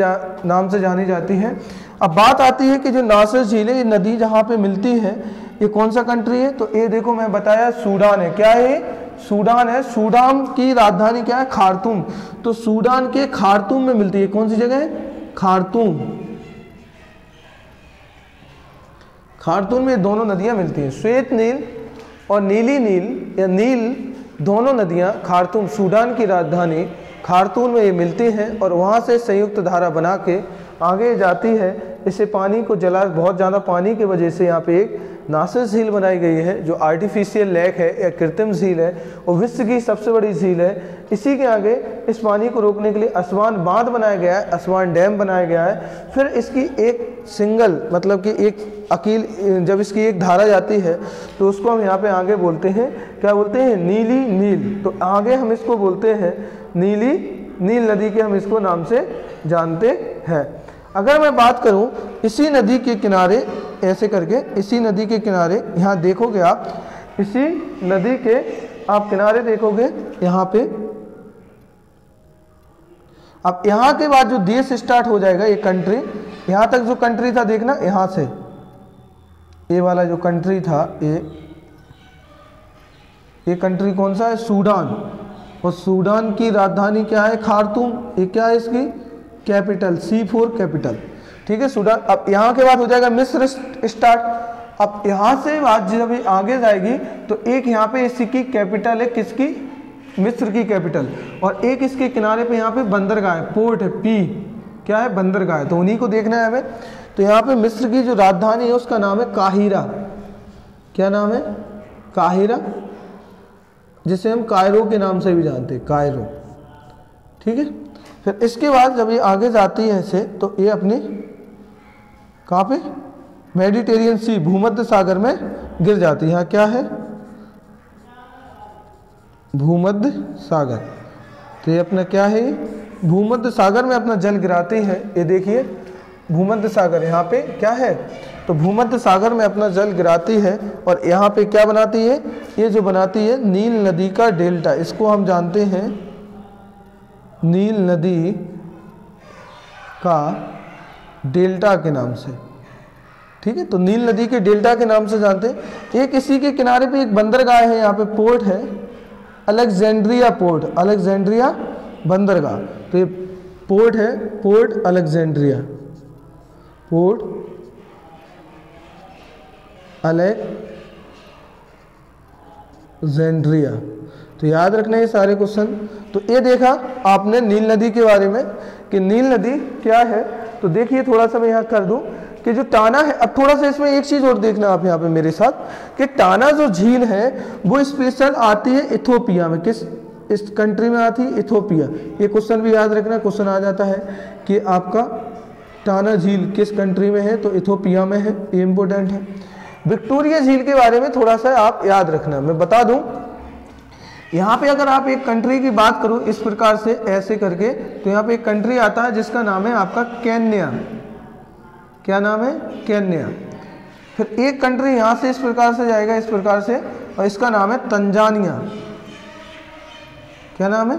नाम से जानी जाती है। अब बात आती है कि जो नासिर झील है, ये नदी जहाँ पे मिलती है, ये कौन सा कंट्री है, तो ये देखो मैं बताया सूडान है। क्या है? सूडान है। सूडान की राजधानी क्या है? खार्तूम। तो सूडान के खार्तूम में मिलती है। कौन सी जगह है? खार्तूम। खार्तूम में दोनों नदियां मिलती हैं, श्वेत नील और नीली नील या नील, दोनों नदियां खार्तूम, सूडान की राजधानी खार्तूम में ये मिलती हैं और वहाँ से संयुक्त धारा बना के आगे जाती है। इसे पानी को जला, बहुत ज़्यादा पानी की वजह से यहाँ पे एक नासिर झील बनाई गई है, जो आर्टिफिशियल लेक है या कृत्रिम झील है और विश्व की सबसे बड़ी झील है। इसी के आगे इस पानी को रोकने के लिए असवान बांध बनाया गया है, असवान डैम बनाया गया है। फिर इसकी एक सिंगल, मतलब कि एक अकील, जब इसकी एक धारा जाती है तो उसको हम यहाँ पे आगे बोलते हैं, क्या बोलते हैं? नीली नील। तो आगे हम इसको बोलते हैं नीली नील नदी के, हम इसको नाम से जानते हैं। अगर मैं बात करूं इसी नदी के किनारे, ऐसे करके इसी नदी के किनारे, यहाँ देखोगे आप, इसी नदी के आप किनारे देखोगे यहाँ पे, अब यहाँ के बाद जो देश स्टार्ट हो जाएगा, ये कंट्री, यहाँ तक जो कंट्री था देखना, यहाँ से ये वाला जो कंट्री था, ये कंट्री कौन सा है? सूडान। और सूडान की राजधानी क्या है? खार्तूम। ये क्या है इसकी? कैपिटल, C4 कैपिटल, ठीक है, सूडान। अब यहाँ के बाद हो जाएगा मिस्र स्टार्ट। अब यहाँ से बात जब आगे जाएगी तो एक यहाँ पे इसकी कैपिटल है, किसकी? मिस्र की कैपिटल। और एक इसके किनारे पे यहाँ पे बंदरगाह है, पोर्ट है, P क्या है? बंदरगाह है। तो उन्हीं को देखना है हमें। तो यहाँ पे मिस्र की जो राजधानी है उसका नाम है काहिरा। क्या नाम है? काहिरा, जिसे हम कायरो के नाम से भी जानते हैं, कायरो, ठीक है। फिर इसके बाद जब ये आगे जाती है ऐसे, तो ये अपनी कहाँ पे? मेडिटेरियन सी, भूमध्य सागर में गिर जाती है। यहाँ क्या है? भूमध्य सागर। तो ये अपना क्या है? ये भूमध्य सागर में अपना जल गिराती है। ये देखिए भूमध्य सागर यहाँ पे क्या है? तो भूमध्य सागर में अपना जल गिराती है और यहाँ पे क्या बनाती है? ये जो बनाती है नील नदी का डेल्टा, इसको हम जानते हैं नील नदी का डेल्टा के नाम से, ठीक है। तो नील नदी के डेल्टा के नाम से जानते हैं। एक इसी के किनारे पे एक बंदरगाह है, यहाँ पे पोर्ट है, अलेक्जेंड्रिया पोर्ट, अलेक्जेंड्रिया बंदरगाह। तो ये पोर्ट है, पोर्ट अलेक्जेंड्रिया, पोर्ट अलेक्जेंड्रिया। तो याद रखना ये सारे क्वेश्चन। तो ये देखा आपने नील नदी के बारे में कि नील नदी क्या है। तो देखिए थोड़ा सा मैं यहाँ कर दूं कि जो टाना है, अब थोड़ा सा इसमें एक चीज़ और देखना आप यहाँ पे मेरे साथ, कि टाना जो झील है वो स्पेशल आती है इथोपिया में। किस इस कंट्री में आती है? इथोपिया। ये क्वेश्चन भी याद रखना, क्वेश्चन आ जाता है कि आपका टाना झील किस कंट्री में है, तो इथोपिया में है, ये इंपॉर्टेंट है। विक्टोरिया झील के बारे में थोड़ा सा आप याद रखना, मैं बता दूं यहाँ पे अगर आप एक कंट्री की बात करो इस प्रकार से ऐसे करके, तो यहाँ पे एक कंट्री आता है जिसका नाम है आपका केन्या। क्या नाम है? केन्या। फिर एक कंट्री यहाँ से इस प्रकार से जाएगा, इस प्रकार से, और इसका नाम है तंजानिया। क्या नाम है?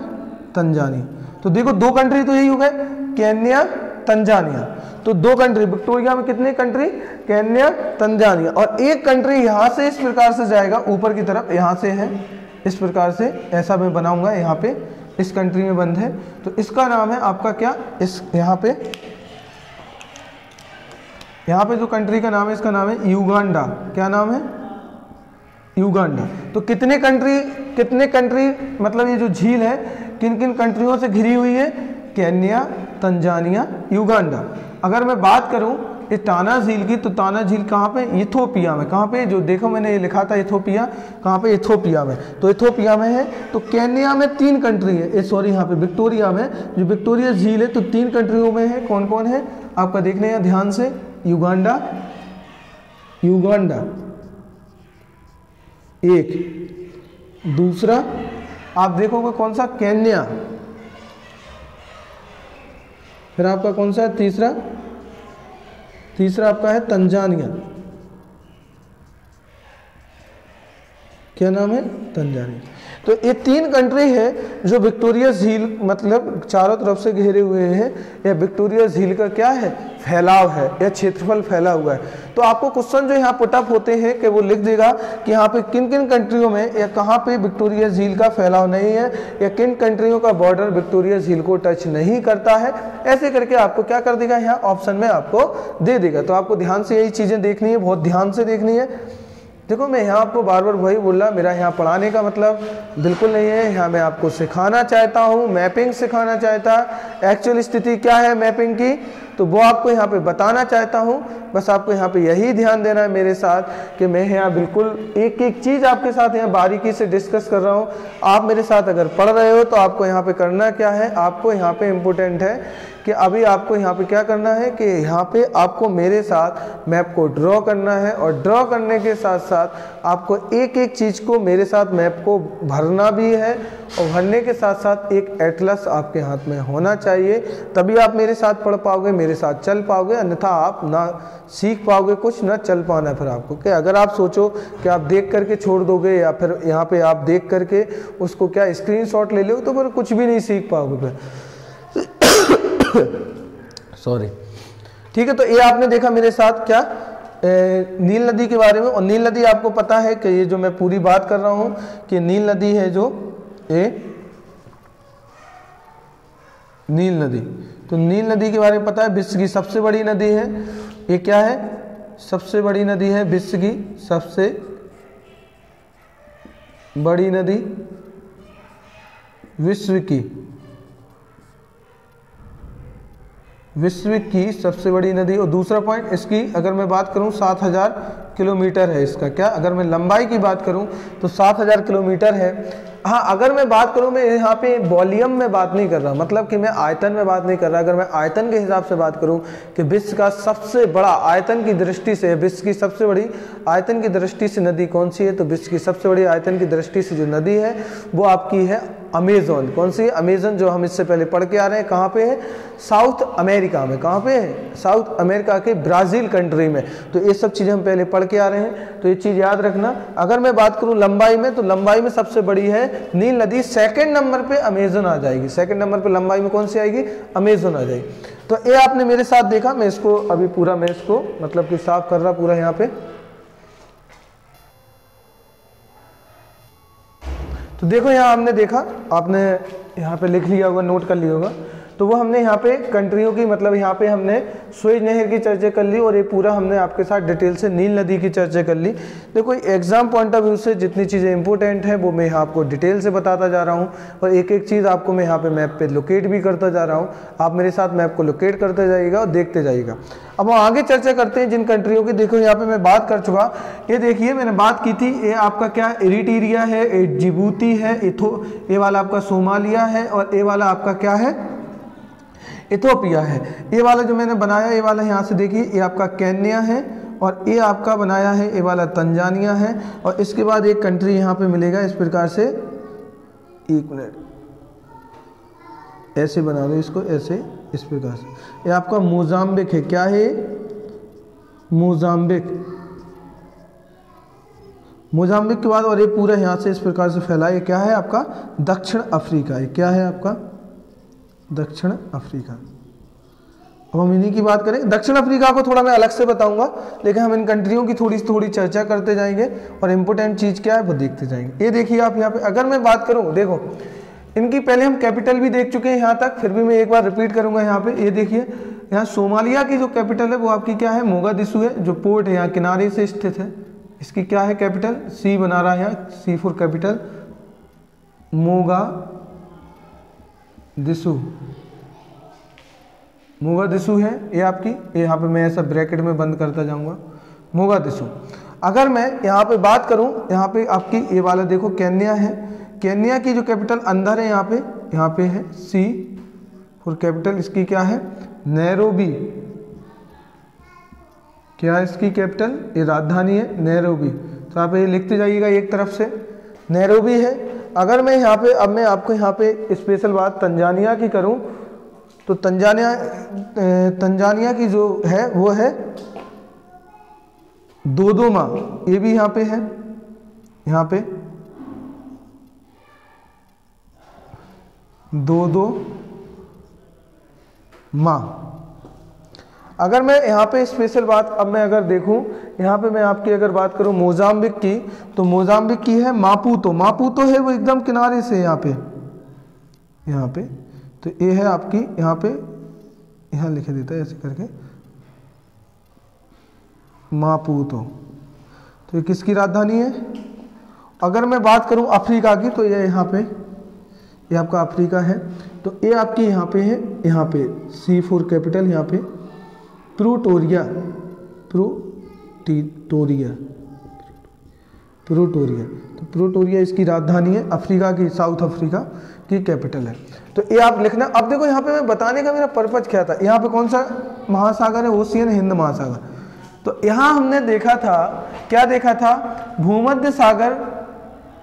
तंजानिया। तो देखो दो कंट्री तो यही हो गए, केन्या, तंजानिया। तो दो कंट्री, विक्टोरिया में कितने कंट्री? Kenya, Tanzania. और एक कंट्री यहाँ से इस प्रकार से जाएगा ऊपर की तरफ, यहाँ से है इस प्रकार से, ऐसा मैं बनाऊंगा, यहाँ पे इस कंट्री में बंद है। तो इसका नाम है आपका क्या? इस यहाँ पे जो कंट्री का नाम है, इसका नाम है युगांडा। क्या नाम है? युगांडा। तो कितने कंट्री मतलब ये जो झील है किन किन कंट्रियों से घिरी हुई है? Kenya, Tanzania, Uganda. अगर मैं बात करूं ये टाना झील की, तो टाना झील कहाँ पे, इथोपिया में। कहाँ पे, जो देखो मैंने ये लिखा था इथोपिया, कहाँ पे, इथोपिया में। तो इथोपिया में है। तो केन्या में 3 कंट्री है, सॉरी यहाँ पे विक्टोरिया में जो विक्टोरिया झील है, तो 3 कंट्रियों में है। कौन कौन है आपका देखने हैं ध्यान से, युगांडा, युगांडा एक, दूसरा आप देखोगे कौन सा, केन्या, फिर आपका कौन सा है तीसरा, तीसरा आपका है तंजानिया। क्या नाम है, तंजानिया। तो ये 3 कंट्री है जो विक्टोरिया झील मतलब चारों तरफ से घेरे हुए हैं। यह विक्टोरिया झील का क्या है, फैलाव है, यह क्षेत्रफल फैला हुआ है। तो आपको क्वेश्चन जो यहाँ पुटअप होते हैं कि वो लिख देगा कि यहाँ पे किन किन कंट्रियों में या कहाँ पे विक्टोरिया झील का फैलाव नहीं है, या किन कंट्रियों का बॉर्डर विक्टोरिया झील को टच नहीं करता है। ऐसे करके आपको क्या कर देगा, यहाँ ऑप्शन में आपको दे देगा। तो आपको ध्यान से यही चीज़ें देखनी है, बहुत ध्यान से देखनी है। देखो मैं यहाँ आपको बार बार वही बोल रहा, मेरा यहाँ पढ़ाने का मतलब बिल्कुल नहीं है, यहाँ मैं आपको सिखाना चाहता हूँ, मैपिंग सिखाना चाहता, एक्चुअल स्थिति क्या है मैपिंग की, तो वो आपको यहाँ पे बताना चाहता हूँ। बस आपको यहाँ पे यही ध्यान देना है मेरे साथ कि मैं यहाँ बिल्कुल एक एक चीज़ आपके साथ यहाँ बारीकी से डिस्कस कर रहा हूँ। आप मेरे साथ अगर पढ़ रहे हो तो आपको यहाँ पे करना क्या है, आपको यहाँ पे इम्पोर्टेंट है कि अभी आपको यहाँ पे क्या करना है कि यहाँ पे आपको मेरे साथ मैप को ड्रॉ करना है, और ड्रॉ करने के साथ साथ आपको एक एक चीज़ को मेरे साथ मैप को भरना भी है, और भरने के साथ साथ एक एटलस आपके हाथ में होना चाहिए, तभी आप मेरे साथ पढ़ पाओगे, मेरे साथ चल पाओगे। अन्यथा आप ना सीख पाओगे कुछ, ना चल पाना है फिर आपको। कि अगर आप सोचो कि आप देख करके छोड़ दोगे, या फिर यहाँ पे आप देख करके उसको क्या स्क्रीनशॉट ले लो, तो फिर कुछ भी नहीं सीख पाओगे फिर। सॉरी, ठीक है। तो ये आपने देखा मेरे साथ क्या, नील नदी के बारे में। और नील नदी आपको पता है कि ये जो मैं पूरी बात कर रहा हूँ कि नील नदी है जो ये नील नदी, तो नील नदी के बारे में पता है, विश्व की सबसे बड़ी नदी है। ये क्या है, सबसे बड़ी नदी है, विश्व की सबसे बड़ी नदी, विश्व की सबसे बड़ी नदी। और दूसरा पॉइंट इसकी अगर मैं बात करूं 7000 किलोमीटर है इसका, क्या अगर मैं लंबाई की बात करूं तो 7000 किलोमीटर है। हाँ, अगर मैं बात करूं, मैं यहाँ पे वॉल्यूम में बात नहीं कर रहा, मतलब कि मैं आयतन में बात नहीं कर रहा। अगर मैं आयतन के हिसाब से बात करूं कि विश्व का सबसे बड़ा आयतन की दृष्टि से, विश्व की सबसे बड़ी आयतन की दृष्टि से नदी कौन सी है, तो विश्व की सबसे बड़ी आयतन की दृष्टि से जो नदी है वो आपकी है अमेज़न। कौन सी है, अमेज़न, जो हम इससे पहले पढ़ के आ रहे हैं। कहाँ पे है, साउथ अमेरिका में। कहाँ पे है, साउथ अमेरिका के ब्राज़ील कंट्री में। तो ये सब चीज़ें हम पहले पढ़ के आ रहे हैं, तो ये चीज़ याद रखना। अगर मैं बात करूँ लंबाई में, तो लंबाई में सबसे बड़ी है नील नदी, सेकंड नंबर पे अमेज़न आ जाएगी। सेकंड नंबर पे लंबाई में कौन सी आएगी, अमेज़न आ जाएगी। तो ये आपने मेरे साथ देखा, मैं इसको अभी पूरा मैं इसको मतलब कि साफ कर रहा पूरा यहाँ पे। तो देखो यहाँ हमने देखा, आपने यहाँ पे लिख लिया होगा, नोट कर लिया होगा। तो वो हमने यहाँ पे कंट्रियों की मतलब यहाँ पे हमने सुएज नहर की चर्चा कर ली, और ये पूरा हमने आपके साथ डिटेल से नील नदी की चर्चा कर ली। देखो एग्जाम पॉइंट ऑफ व्यू से जितनी चीज़ें इंपॉर्टेंट हैं वो मैं यहाँ आपको डिटेल से बताता जा रहा हूँ, और एक एक चीज़ आपको मैं यहाँ पे मैप पे लोकेट भी करता जा रहा हूँ। आप मेरे साथ मैप को लोकेट करते जाइएगा और देखते जाइएगा। अब हम आगे चर्चा करते हैं जिन कंट्रियों की। देखो यहाँ पे मैं बात कर चुका, ये देखिए मैंने बात की थी, ये आपका क्या इरिट्रिया है, ये जिबूती है, ये वाला आपका सोमालिया है, और ये वाला आपका क्या है, इथोपिया है। ये वाला जो मैंने बनाया, ये वाला यहाँ से देखिए, ये आपका केन्या है, और ये आपका बनाया है ये वाला तंजानिया है। और इसके बाद एक कंट्री यहाँ पे मिलेगा इस प्रकार से, एक मिनट ऐसे बना दो इसको, ऐसे इस प्रकार से, ये आपका मोजाम्बिक है। क्या है, मोजाम्बिक। मोजाम्बिक के बाद और ये पूरा यहाँ से इस प्रकार से फैला, ये क्या है आपका दक्षिण अफ्रीका। ये क्या है आपका दक्षिण अफ्रीका। अब हम इन्हीं की बात करें। दक्षिण अफ्रीका को थोड़ा मैं अलग से बताऊंगा, लेकिन हम इन कंट्रियों की थोड़ी चर्चा करते जाएंगे, और इम्पोर्टेंट चीज़ क्या है वो देखते जाएंगे। ये देखिए आप यहाँ पे, अगर मैं बात करूँ, देखो इनकी पहले हम कैपिटल भी देख चुके हैं यहाँ तक, फिर भी मैं एक बार रिपीट करूँगा यहाँ पे। ये देखिए यहाँ सोमालिया की जो कैपिटल है वो आपकी क्या है, मोगादिशु है, जो पोर्ट है यहाँ किनारे से स्थित है। इसकी क्या है कैपिटल, सी बना रहा है यहाँ, सी फॉर कैपिटल, मोगादिशु। मोगादिशु है ये आपकी, यहाँ पे मैं ऐसा ब्रैकेट में बंद करता जाऊंगा, मोगादिशु। अगर मैं यहाँ पे बात करूँ, यहाँ पे आपकी ये वाला देखो केन्या है, केन्या की जो कैपिटल अंदर है यहाँ पे है सी और कैपिटल इसकी क्या है, नैरोबी। क्या है इसकी कैपिटल, ये राजधानी है नैरोबी। तो आप ये लिखते जाइएगा एक तरफ से, नैरोबी है। अगर मैं यहाँ पे, अब मैं आपको यहाँ पे स्पेशल बात तंजानिया की करूँ तो तंजानिया की जो है वो है दोदोमा, ये भी यहाँ पे है, यहाँ पे दोदोमा। अगर मैं यहाँ पे स्पेशल बात, अब मैं अगर देखूँ यहाँ पे मैं आपकी अगर बात करूँ मोजाम्बिक की, तो मोजाम्बिक की है मापुतो। मापुतो है वो एकदम किनारे से यहाँ पे तो ये है आपकी, यहाँ पे यहाँ लिखे देता है ऐसे करके मापुतो। तो ये किसकी राजधानी है। अगर मैं बात करूँ अफ्रीका की तो ये यहाँ पे, ये आपका अफ्रीका है। तो ये आपकी यहाँ पे है, यहाँ पे C4 कैपिटल, यहाँ पे प्रूटोरिया, तो प्रूटोरिया इसकी राजधानी है, अफ्रीका की, साउथ अफ्रीका की कैपिटल है। तो ये आप लिखना। अब देखो यहाँ पे मैं बताने का मेरा पर्पज क्या था, यहाँ पे कौन सा महासागर है, ओशियन, हिंद महासागर। तो यहाँ हमने देखा था, क्या देखा था, भूमध्य सागर,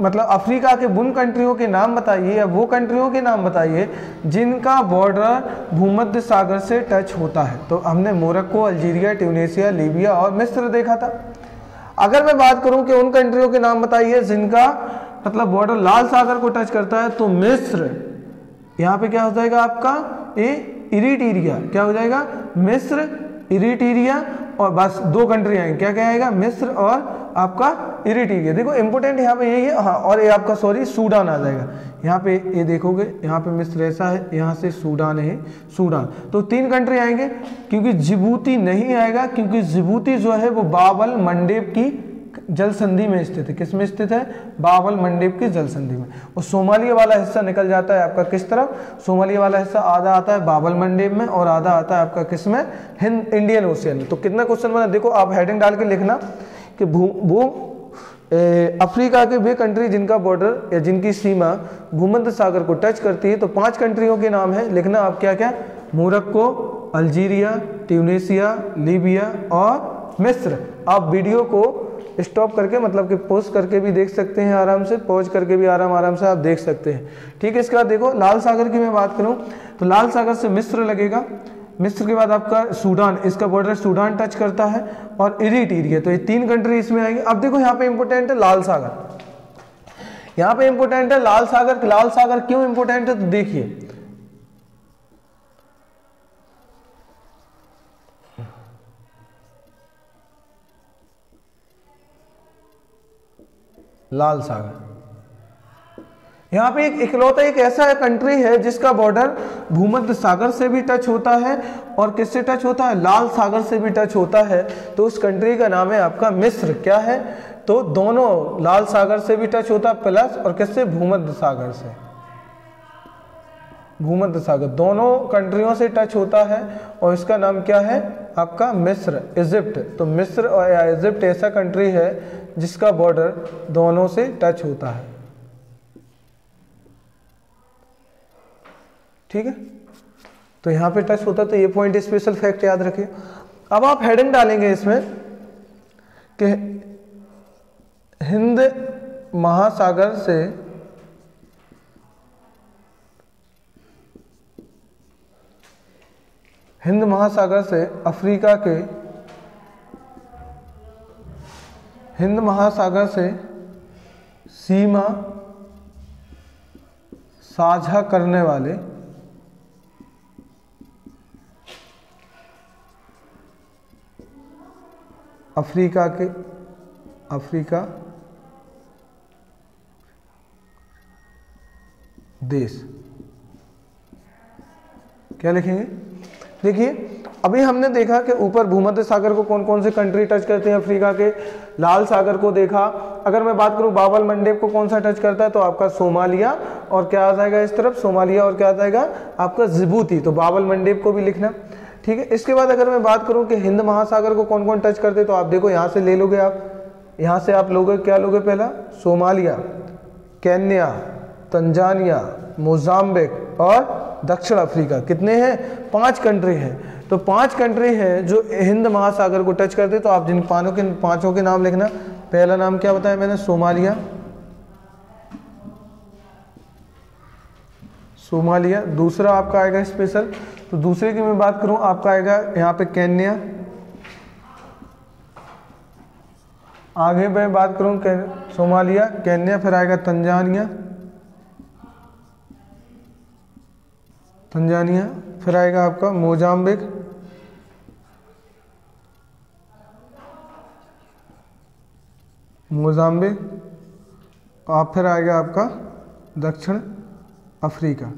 मतलब अफ्रीका के उन कंट्रियों के नाम बताइए या वो कंट्रियों के नाम बताइए जिनका बॉर्डर भूमध्य सागर से टच होता है। तो हमने मोरक्को, अल्जीरिया, ट्यूनीशिया, लीबिया और मिस्र देखा था। अगर मैं बात करूं कि उन कंट्रियों के नाम बताइए जिनका मतलब बॉर्डर लाल सागर को टच करता है, तो मिस्र, यहाँ पे क्या हो जाएगा आपका, ये इरिट्रिया, क्या हो जाएगा, मिस्र, इरिट्रिया, और बस दो कंट्री आएंगे, क्या क्या आएगा, मिस्र और आपका इरिट्रिया। देखो इंपोर्टेंट यहाँ पे यही है, हाँ, और ये आपका सॉरी सूडान आ जाएगा। यहाँ पे ये देखोगे, यहाँ पे मिस्र ऐसा है, यहाँ से सूडान है, सूडान। तो तीन कंट्री आएंगे, क्योंकि जिबूती नहीं आएगा, क्योंकि जिबूती जो है वो बाबल मंडेब की जल संधि में स्थित है। किस में स्थित है, बाबल मंडेब की जल संधि में। और सोमालिया वाला हिस्सा निकल जाता है आपका किस तरफ, सोमालिया वाला हिस्सा आधा आता है बाबल मंडेब में और आधा आता है आपका किस में, हिंद, इंडियन ओशियन में। तो कितना क्वेश्चन बना, देखो आप हेडिंग डाल के लिखना कि अफ्रीका के वे कंट्री जिनका बॉर्डर या जिनकी सीमा भूमध्य सागर को टच करती है। तो 5 कंट्रियों के नाम है, लिखना आप क्या क्या, मोरक्को, अल्जीरिया, ट्यूनीशिया, लीबिया और मिस्र। आप वीडियो को स्टॉप करके मतलब कि पॉज करके भी देख सकते हैं, आराम से पॉज करके भी आराम से आप देख सकते हैं, ठीक है। इसके बाद देखो लाल सागर की मैं बात करूं तो लाल सागर से मिस्र लगेगा, मिस्र के बाद आपका सूडान, इसका बॉर्डर सूडान टच करता है, और इरिट्रिया। तो ये 3 कंट्री इसमें आएंगे। अब देखो यहाँ पे इंपोर्टेंट है लाल सागर, यहाँ पे इंपोर्टेंट है लाल सागर। लाल सागर क्यों इंपोर्टेंट है, तो देखिए लाल सागर, यहाँ पे एक इकलौता एक ऐसा कंट्री है जिसका बॉर्डर भूमध्य सागर से भी टच होता है और किससे टच होता है, लाल सागर से भी टच होता है। तो उस कंट्री का नाम है आपका मिस्र। क्या है, तो दोनों लाल सागर से भी टच होता है प्लस और किससे, भूमध्य सागर से, भूमध्य सागर दोनों कंट्रियों से टच होता है। और इसका नाम क्या है आपका, मिस्र, इजिप्ट। तो मिस्र और इजिप्ट ऐसा कंट्री है जिसका बॉर्डर दोनों से टच होता है, ठीक है। तो यहाँ पे टच होता है, तो ये पॉइंट स्पेशल फैक्ट याद रखिए। अब आप हेडिंग डालेंगे इसमें कि हिंद महासागर से अफ्रीका के, हिंद महासागर से सीमा साझा करने वाले अफ्रीका देश, क्या लिखेंगे, देखिए अभी हमने देखा कि ऊपर भूमध्य सागर को कौन कौन से कंट्री टच करते हैं अफ्रीका के, लाल सागर को देखा। अगर मैं बात करूं बाबल मंडेब को कौन सा टच करता है, तो आपका सोमालिया और क्या आ जाएगा इस तरफ, सोमालिया और क्या आ जाएगा आपका जिबूती। तो बाबल मंडेब को भी लिखना। ठीक है। इसके बाद अगर मैं बात करूं कि हिंद महासागर को कौन कौन टच करते, तो आप देखो यहाँ से ले लोगे, आप यहाँ से आप लोगे, क्या लोगे, पहला सोमालिया, केन्या, तंजानिया, मोजाम्बिक और दक्षिण अफ्रीका। कितने हैं? 5 कंट्री हैं। तो 5 कंट्री हैं जो हिंद महासागर को टच करते। तो आप जिन पांचों के नाम लिखना। पहला नाम क्या बताया मैंने? Somalia, Somalia. दूसरा आपका आएगा स्पेशल, तो दूसरे की मैं बात करूं, आपका आएगा यहाँ पे केन्या। आगे मैं बात करूं सोमालिया, केन्या, फिर आएगा तंजानिया, फिर आएगा आपका मोजाम्बिक, और फिर आएगा आपका दक्षिण अफ्रीका।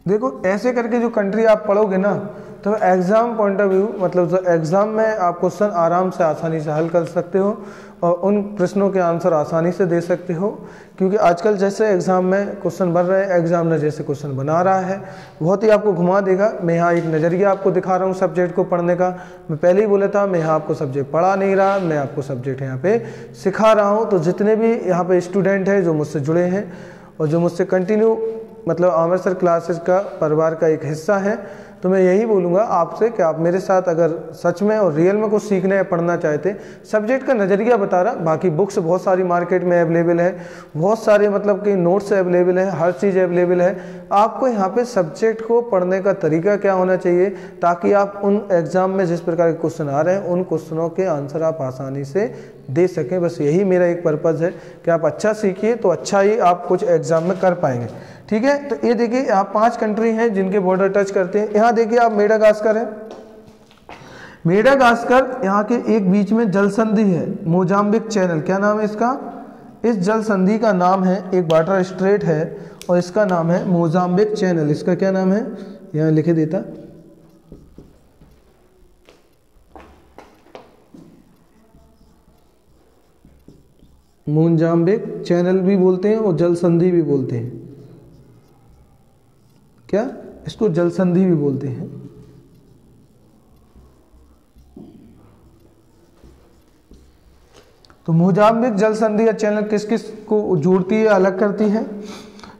देखो ऐसे करके जो कंट्री आप पढ़ोगे ना, तो एग्ज़ाम पॉइंट ऑफ व्यू, मतलब जो एग्ज़ाम में आप क्वेश्चन आराम से आसानी से हल कर सकते हो और उन प्रश्नों के आंसर आसानी से दे सकते हो। क्योंकि आजकल जैसे एग्ज़ाम में क्वेश्चन बन रहे हैं, एग्जामिनर जैसे क्वेश्चन बना रहा है, बहुत ही आपको घुमा देगा। मैं यहाँ एक नज़रिया आपको दिखा रहा हूँ सब्जेक्ट को पढ़ने का। मैं पहले ही बोला था, मैं यहाँ आपको सब्जेक्ट पढ़ा नहीं रहा, मैं आपको सब्जेक्ट यहाँ पे सिखा रहा हूँ। तो जितने भी यहाँ पे स्टूडेंट हैं जो मुझसे जुड़े हैं और जो मुझसे कंटिन्यू, मतलब आमिर सर क्लासेस का परिवार का एक हिस्सा है, तो मैं यही बोलूँगा आपसे कि आप मेरे साथ अगर सच में और रियल में कुछ सीखना या पढ़ना चाहते, सब्जेक्ट का नज़रिया बता रहा, बाकी बुक्स बहुत सारी मार्केट में अवेलेबल है, बहुत सारे मतलब कि नोट्स अवेलेबल है, हर चीज़ अवेलेबल है। आपको यहाँ पे सब्जेक्ट को पढ़ने का तरीका क्या होना चाहिए, ताकि आप उन एग्ज़ाम में जिस प्रकार के क्वेश्चन आ रहे हैं उन क्वेश्चनों के आंसर आप आसानी से दे सकें। बस यही मेरा एक पर्पज़ है कि आप अच्छा सीखिए तो अच्छा ही आप कुछ एग्ज़ाम में कर पाएंगे। ठीक है, तो ये देखिए यहाँ 5 कंट्री हैं जिनके बॉर्डर टच करते हैं। यहाँ देखिए आप मेडागास्कर है, मेडागास्कर यहाँ के एक बीच में जल संधि है, मोजाम्बिक चैनल। क्या नाम है इसका? इस जल संधि का नाम है, एक वाटर स्ट्रेट है और इसका नाम है मोजाम्बिक चैनल। इसका क्या नाम है? यहाँ लिखे देता, मोजाम्बिक चैनल भी बोलते हैं और जल संधि भी बोलते हैं। क्या इसको जल संधि भी बोलते हैं। तो मोजाम्बिक जल संधि या चैनल किस किस को जोड़ती है, अलग करती है?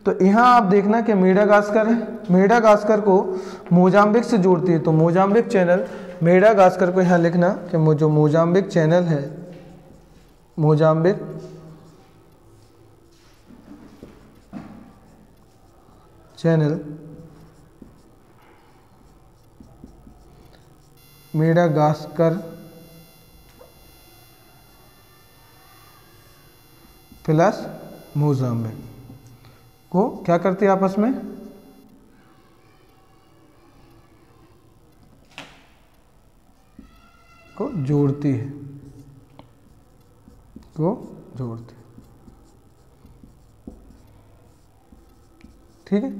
तो यहाँ आप देखना कि मेडागास्कर है, मेडागास्कर को मोजाम्बिक से जोड़ती है। तो मोजाम्बिक चैनल, मेडागास्कर को यहाँ लिखना कि जो मोजाम्बिक चैनल है, Mozambique channel Madagascar plus Mozambique को क्या करती है आपस में? को जोड़ती है, ठीक है।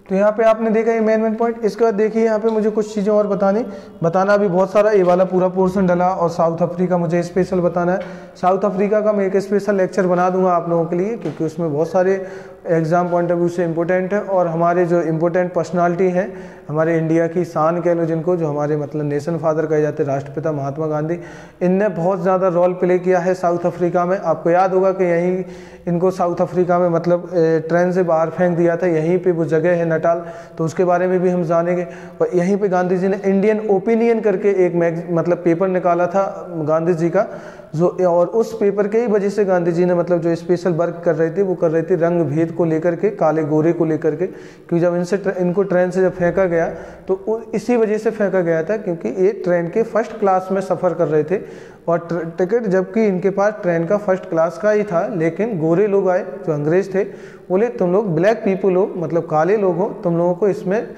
तो यहाँ पे आपने देखा ये मेन पॉइंट। इसके बाद देखिए यहाँ पे मुझे कुछ चीज़ें और बताना भी बहुत सारा, ये वाला पूरा पोर्शन डला और साउथ अफ्रीका मुझे स्पेशल बताना है। साउथ अफ्रीका का मैं एक स्पेशल लेक्चर बना दूंगा आप लोगों के लिए, क्योंकि उसमें बहुत सारे एग्जाम पॉइंट ऑफ व्यू से इम्पोर्टेंट है और हमारे जो इम्पोर्टेंट पर्सनालिटी हैं, हमारे इंडिया की शान कह लो जिनको, जो हमारे मतलब नेशन फादर कहे जाते हैं, राष्ट्रपिता महात्मा गांधी, इनने बहुत ज़्यादा रोल प्ले किया है साउथ अफ्रीका में। आपको याद होगा कि यहीं इनको साउथ अफ्रीका में मतलब ट्रेन से बाहर फेंक दिया था, यहीं पे वो जगह है नटाल, तो उसके बारे में भी हम जानेंगे। और यहीं पे गांधी जी ने इंडियन ओपिनियन करके एक मतलब पेपर निकाला था गांधी जी का, जो और उस पेपर के ही वजह से गांधी जी ने मतलब जो स्पेशल वर्क कर रहे थे वो कर रहे थे रंग भेद को लेकर के, काले गोरे को लेकर के। क्योंकि जब इनको ट्रेन से जब फेंका गया तो इसी वजह से फेंका गया था, क्योंकि ये ट्रेन के फर्स्ट क्लास में सफ़र कर रहे थे और टिकट जबकि इनके पास ट्रेन का फर्स्ट क्लास का ही था, लेकिन गोरे लोग आए जो अंग्रेज थे, बोले तुम लोग ब्लैक पीपल हो, मतलब काले लोग हो, तुम लोगों को इसमें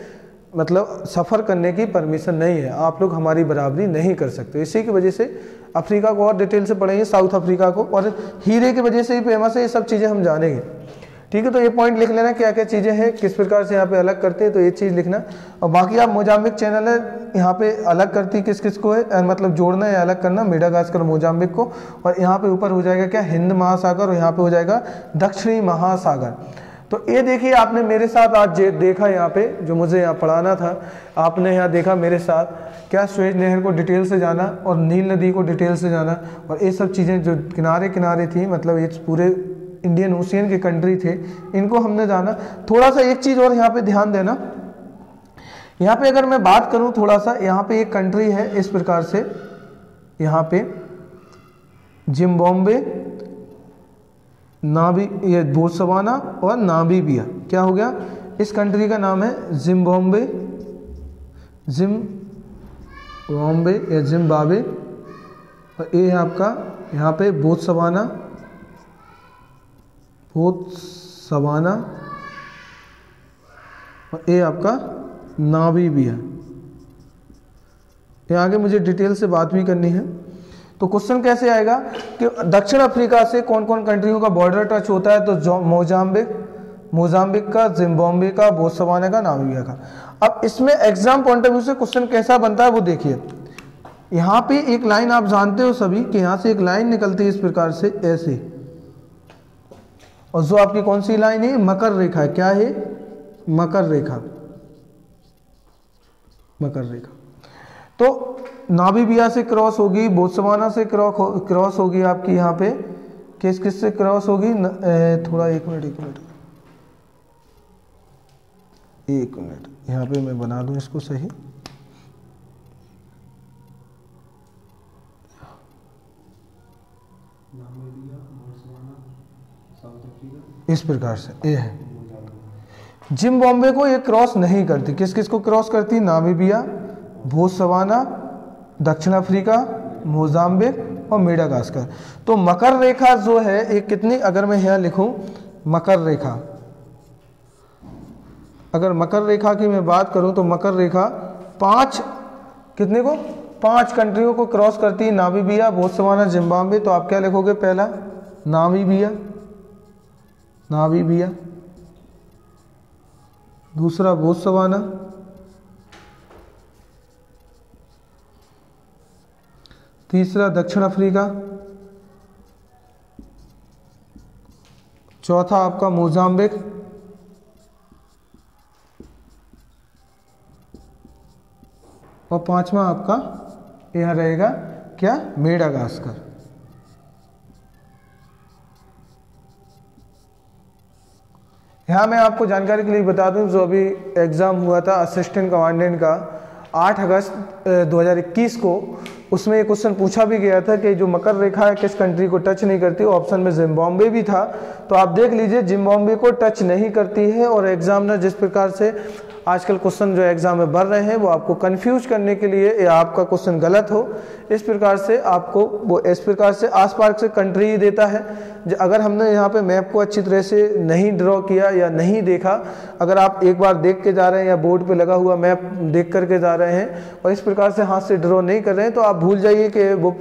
मतलब सफ़र करने की परमिशन नहीं है, आप लोग हमारी बराबरी नहीं कर सकते। इसी की वजह से अफ्रीका को और डिटेल से पढ़ेंगे, साउथ अफ्रीका को, और हीरे की वजह से ही फेमस है, ये सब चीज़ें हम जानेंगे। ठीक है, तो ये पॉइंट लिख लेना क्या क्या चीज़ें हैं, किस प्रकार से यहाँ पे अलग करते हैं, तो ये चीज़ लिखना। और बाकी आप मोजाम्बिक चैनल है यहाँ पे अलग करती किस किस को है, मतलब जोड़ना या अलग करना, मेडागास्कर मोजाम्बिक को। और यहाँ पे ऊपर हो जाएगा क्या, हिंद महासागर, और यहाँ पे हो जाएगा दक्षिणी महासागर। तो ये देखिए आपने मेरे साथ आज देखा यहाँ पे, जो मुझे यहाँ पढ़ाना था, आपने यहाँ देखा मेरे साथ क्या स्वेज नहर को डिटेल से जाना और नील नदी को डिटेल से जाना, और ये सब चीज़ें जो किनारे किनारे थी, मतलब ये पूरे इंडियन ओशियन के कंट्री थे, इनको हमने जाना। थोड़ा सा एक चीज़ और यहाँ पे ध्यान देना, यहाँ पे अगर मैं बात करूँ थोड़ा सा, यहाँ पे एक कंट्री है इस प्रकार से, यहाँ पे जिम्बाब्वे, ये बोत्सवाना और नामीबिया, क्या हो गया, इस कंट्री का नाम है जिम्बाब्वे या जिम्बाब्वे, और ये है आपका यहाँ पे बोत्सवाना और ये आपका नामीबिया। ये आगे मुझे डिटेल से बात भी करनी है। तो क्वेश्चन कैसे आएगा कि दक्षिण अफ्रीका से कौन कौन कंट्रियों का बॉर्डर टच होता है, तो मोजाम्बिक का, जिम्बाब्वे का, बोत्सवाना का, नामीबिया का। अब इसमें एग्जाम पॉइंट ऑफ व्यू से क्वेश्चन कैसा बनता है वो देखिए। यहाँ पे एक लाइन आप जानते हो सभी कि यहाँ से एक लाइन निकलती है इस प्रकार से ऐसे, और जो आपकी कौन सी लाइन है, मकर रेखा है। क्या है, मकर रेखा। तो नामीबिया से क्रॉस होगी, बोत्सवाना से क्रॉस होगी आपकी, यहाँ पे किस से क्रॉस होगी, थोड़ा एक मिनट यहाँ पे मैं बना दूं इसको सही। इस प्रकार से ये है। जिम्बाब्वे को ये क्रॉस नहीं करती, किस को क्रॉस करती, नामीबिया, बोत्सवाना, दक्षिण अफ्रीका, मोजाम्बिक और मेडागास्कर। तो मकर रेखा जो है एक कितनी, अगर मैं यहाँ लिखूं मकर रेखा, अगर मकर रेखा की मैं बात करूं तो मकर रेखा 5 कंट्रियों को क्रॉस करती है, नामीबिया, बोत्सवाना, जिम्बाब्वे। तो आप क्या लिखोगे, पहला नामीबिया, दूसरा बोत्सवाना, तीसरा दक्षिण अफ्रीका, चौथा आपका मोजाम्बिक, और पांचवा आपका यह रहेगा क्या, मेडागास्कर। यहाँ मैं आपको जानकारी के लिए बता दूं, जो अभी एग्ज़ाम हुआ था असिस्टेंट कमांडेंट का 8 अगस्त 2021 को, उसमें एक क्वेश्चन पूछा भी गया था कि जो मकर रेखा है किस कंट्री को टच नहीं करती। ऑप्शन में जिम्बाब्वे भी था, तो आप देख लीजिए जिम्बाब्वे को टच नहीं करती है। और एग्जामिनर जिस प्रकार से आजकल क्वेश्चन जो एग्जाम में बढ़ रहे हैं वो आपको कंफ्यूज करने के लिए, या आपका क्वेश्चन गलत हो इस प्रकार से आपको वो इस प्रकार से आसपास से कंट्री ही देता है। अगर हमने यहाँ पे मैप को अच्छी तरह से नहीं ड्रॉ किया या नहीं देखा, अगर आप एक बार देख के जा रहे हैं या बोर्ड पे लगा हुआ मैप देख करके जा रहे हैं और इस प्रकार से हाथ से ड्रॉ नहीं कर रहे हैं, तो आप भूल जाइए कि वो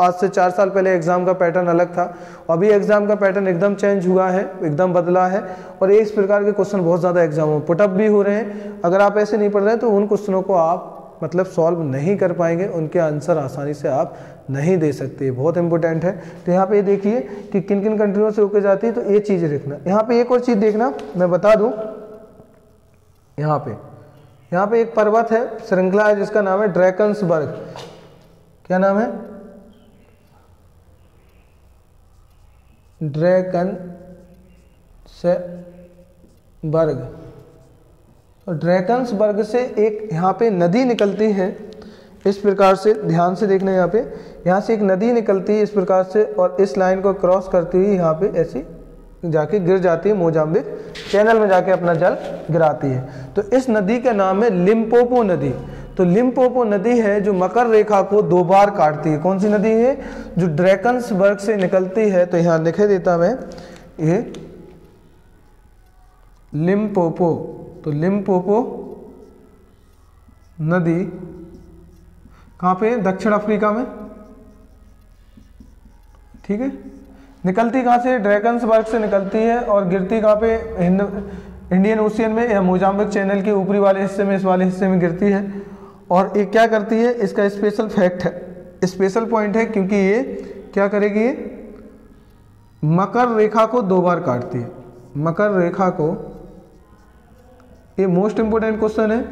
आज से 4 साल पहले एग्जाम का पैटर्न अलग था, अभी एग्जाम का पैटर्न एकदम चेंज हुआ है, एकदम बदला है। और इस प्रकार के क्वेश्चन बहुत ज़्यादा एग्जाम में पुटअप भी हो रहे हैं। अगर आप ऐसे नहीं पढ़ रहे हैं तो उन क्वेश्चनों को आप मतलब सॉल्व नहीं कर पाएंगे, उनके आंसर आसानी से आप नहीं दे सकते, बहुत इंपॉर्टेंट है। तो यहाँ पे देखिए कि किन किन कंट्रियों से होकर जाती है, तो ये चीज़ें देखना। यहाँ पे एक और चीज़ देखना, मैं बता दूँ, यहाँ पे एक पर्वत है, श्रृंखला है, जिसका नाम है ड्रैकन्सबर्ग। क्या नाम है, ड्रैकन्सबर्ग। और ड्रैकन्सबर्ग से एक यहाँ पे नदी निकलती है इस प्रकार से, ध्यान से देखना, यहाँ से एक नदी निकलती है इस प्रकार से, और इस लाइन को क्रॉस करती हुई यहाँ पे ऐसी जाके गिर जाती है, मोजाम्बिक चैनल में जाके अपना जल गिराती है। तो इस नदी का नाम है लिम्पोपो नदी। तो लिम्पोपो नदी है जो मकर रेखा को 2 बार काटती है। कौन सी नदी है, जो ड्रैकन्सबर्ग से निकलती है, तो यहाँ लिखे देता मैं, ये लिम्पोपो। तो लिम्पोपो नदी कहाँ पे, दक्षिण अफ्रीका में, ठीक है। निकलती कहाँ से, ड्रैकन्सबर्ग से निकलती है और गिरती कहाँ पे, इंडियन ओशियन में या मोजाम्बिक चैनल के ऊपरी वाले हिस्से में, इस वाले हिस्से में गिरती है। और ये क्या करती है, इसका स्पेशल फैक्ट है, स्पेशल पॉइंट है, क्योंकि ये क्या करेगी, ये मकर रेखा को 2 बार काटती है। मकर रेखा को, ये मोस्ट इंपोर्टेंट क्वेश्चन है,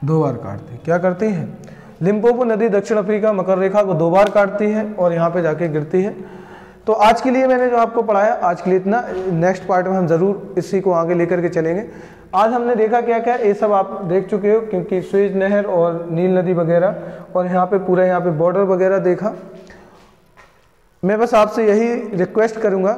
दो बार काटती है। क्या करती है? लिम्पोपो नदी दक्षिण अफ्रीका मकर रेखा को 2 बार काटती है और यहाँ पे जाके गिरती है। तो आज के लिए मैंने जो आपको पढ़ाया, आज के लिए इतना। नेक्स्ट पार्ट में हम ज़रूर इसी को आगे लेकर के चलेंगे। आज हमने देखा क्या क्या, ये सब आप देख चुके हो, क्योंकि स्वेज नहर और नील नदी वगैरह, और यहाँ पे पूरा यहाँ पे बॉर्डर वगैरह देखा। मैं बस आपसे यही रिक्वेस्ट करूँगा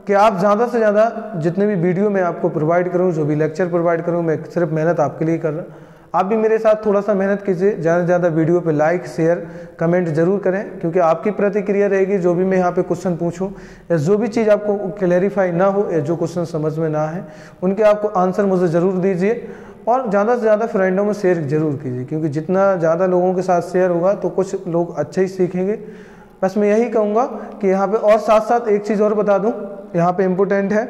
कि आप ज़्यादा से ज़्यादा जितने भी वीडियो मैं आपको प्रोवाइड करूँ, जो भी लेक्चर प्रोवाइड करूँ, मैं सिर्फ मेहनत आपके लिए कर रहा हूँ। आप भी मेरे साथ थोड़ा सा मेहनत कीजिए, ज़्यादा से ज़्यादा वीडियो पे लाइक शेयर कमेंट जरूर करें, क्योंकि आपकी प्रतिक्रिया रहेगी। जो भी मैं यहाँ पे क्वेश्चन पूछूं या जो भी चीज़ आपको क्लैरिफाई ना हो या जो क्वेश्चन समझ में ना है, उनके आपको आंसर मुझे ज़रूर दीजिए और ज़्यादा से ज़्यादा फ्रेंडों में शेयर जरूर कीजिए, क्योंकि जितना ज़्यादा लोगों के साथ शेयर होगा तो कुछ लोग अच्छे ही सीखेंगे। बस मैं यही कहूँगा कि यहाँ पर, और साथ साथ एक चीज़ और बता दूँ, यहाँ पर इम्पोर्टेंट है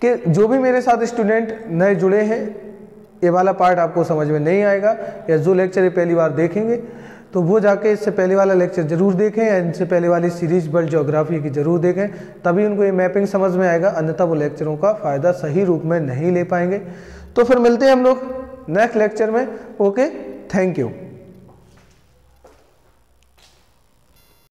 कि जो भी मेरे साथ स्टूडेंट नए जुड़े हैं, ये वाला पार्ट आपको समझ में नहीं आएगा या जो लेक्चर ये पहली बार देखेंगे, तो वो जाके इससे पहले वाला लेक्चर जरूर देखें या इनसे पहले वाली सीरीज वर्ल्ड ज्योग्राफी की जरूर देखें, तभी उनको ये मैपिंग समझ में आएगा। अन्यथा वो लेक्चरों का फ़ायदा सही रूप में नहीं ले पाएंगे। तो फिर मिलते हैं हम लोग नेक्स्ट लेक्चर में। Okay, thank you.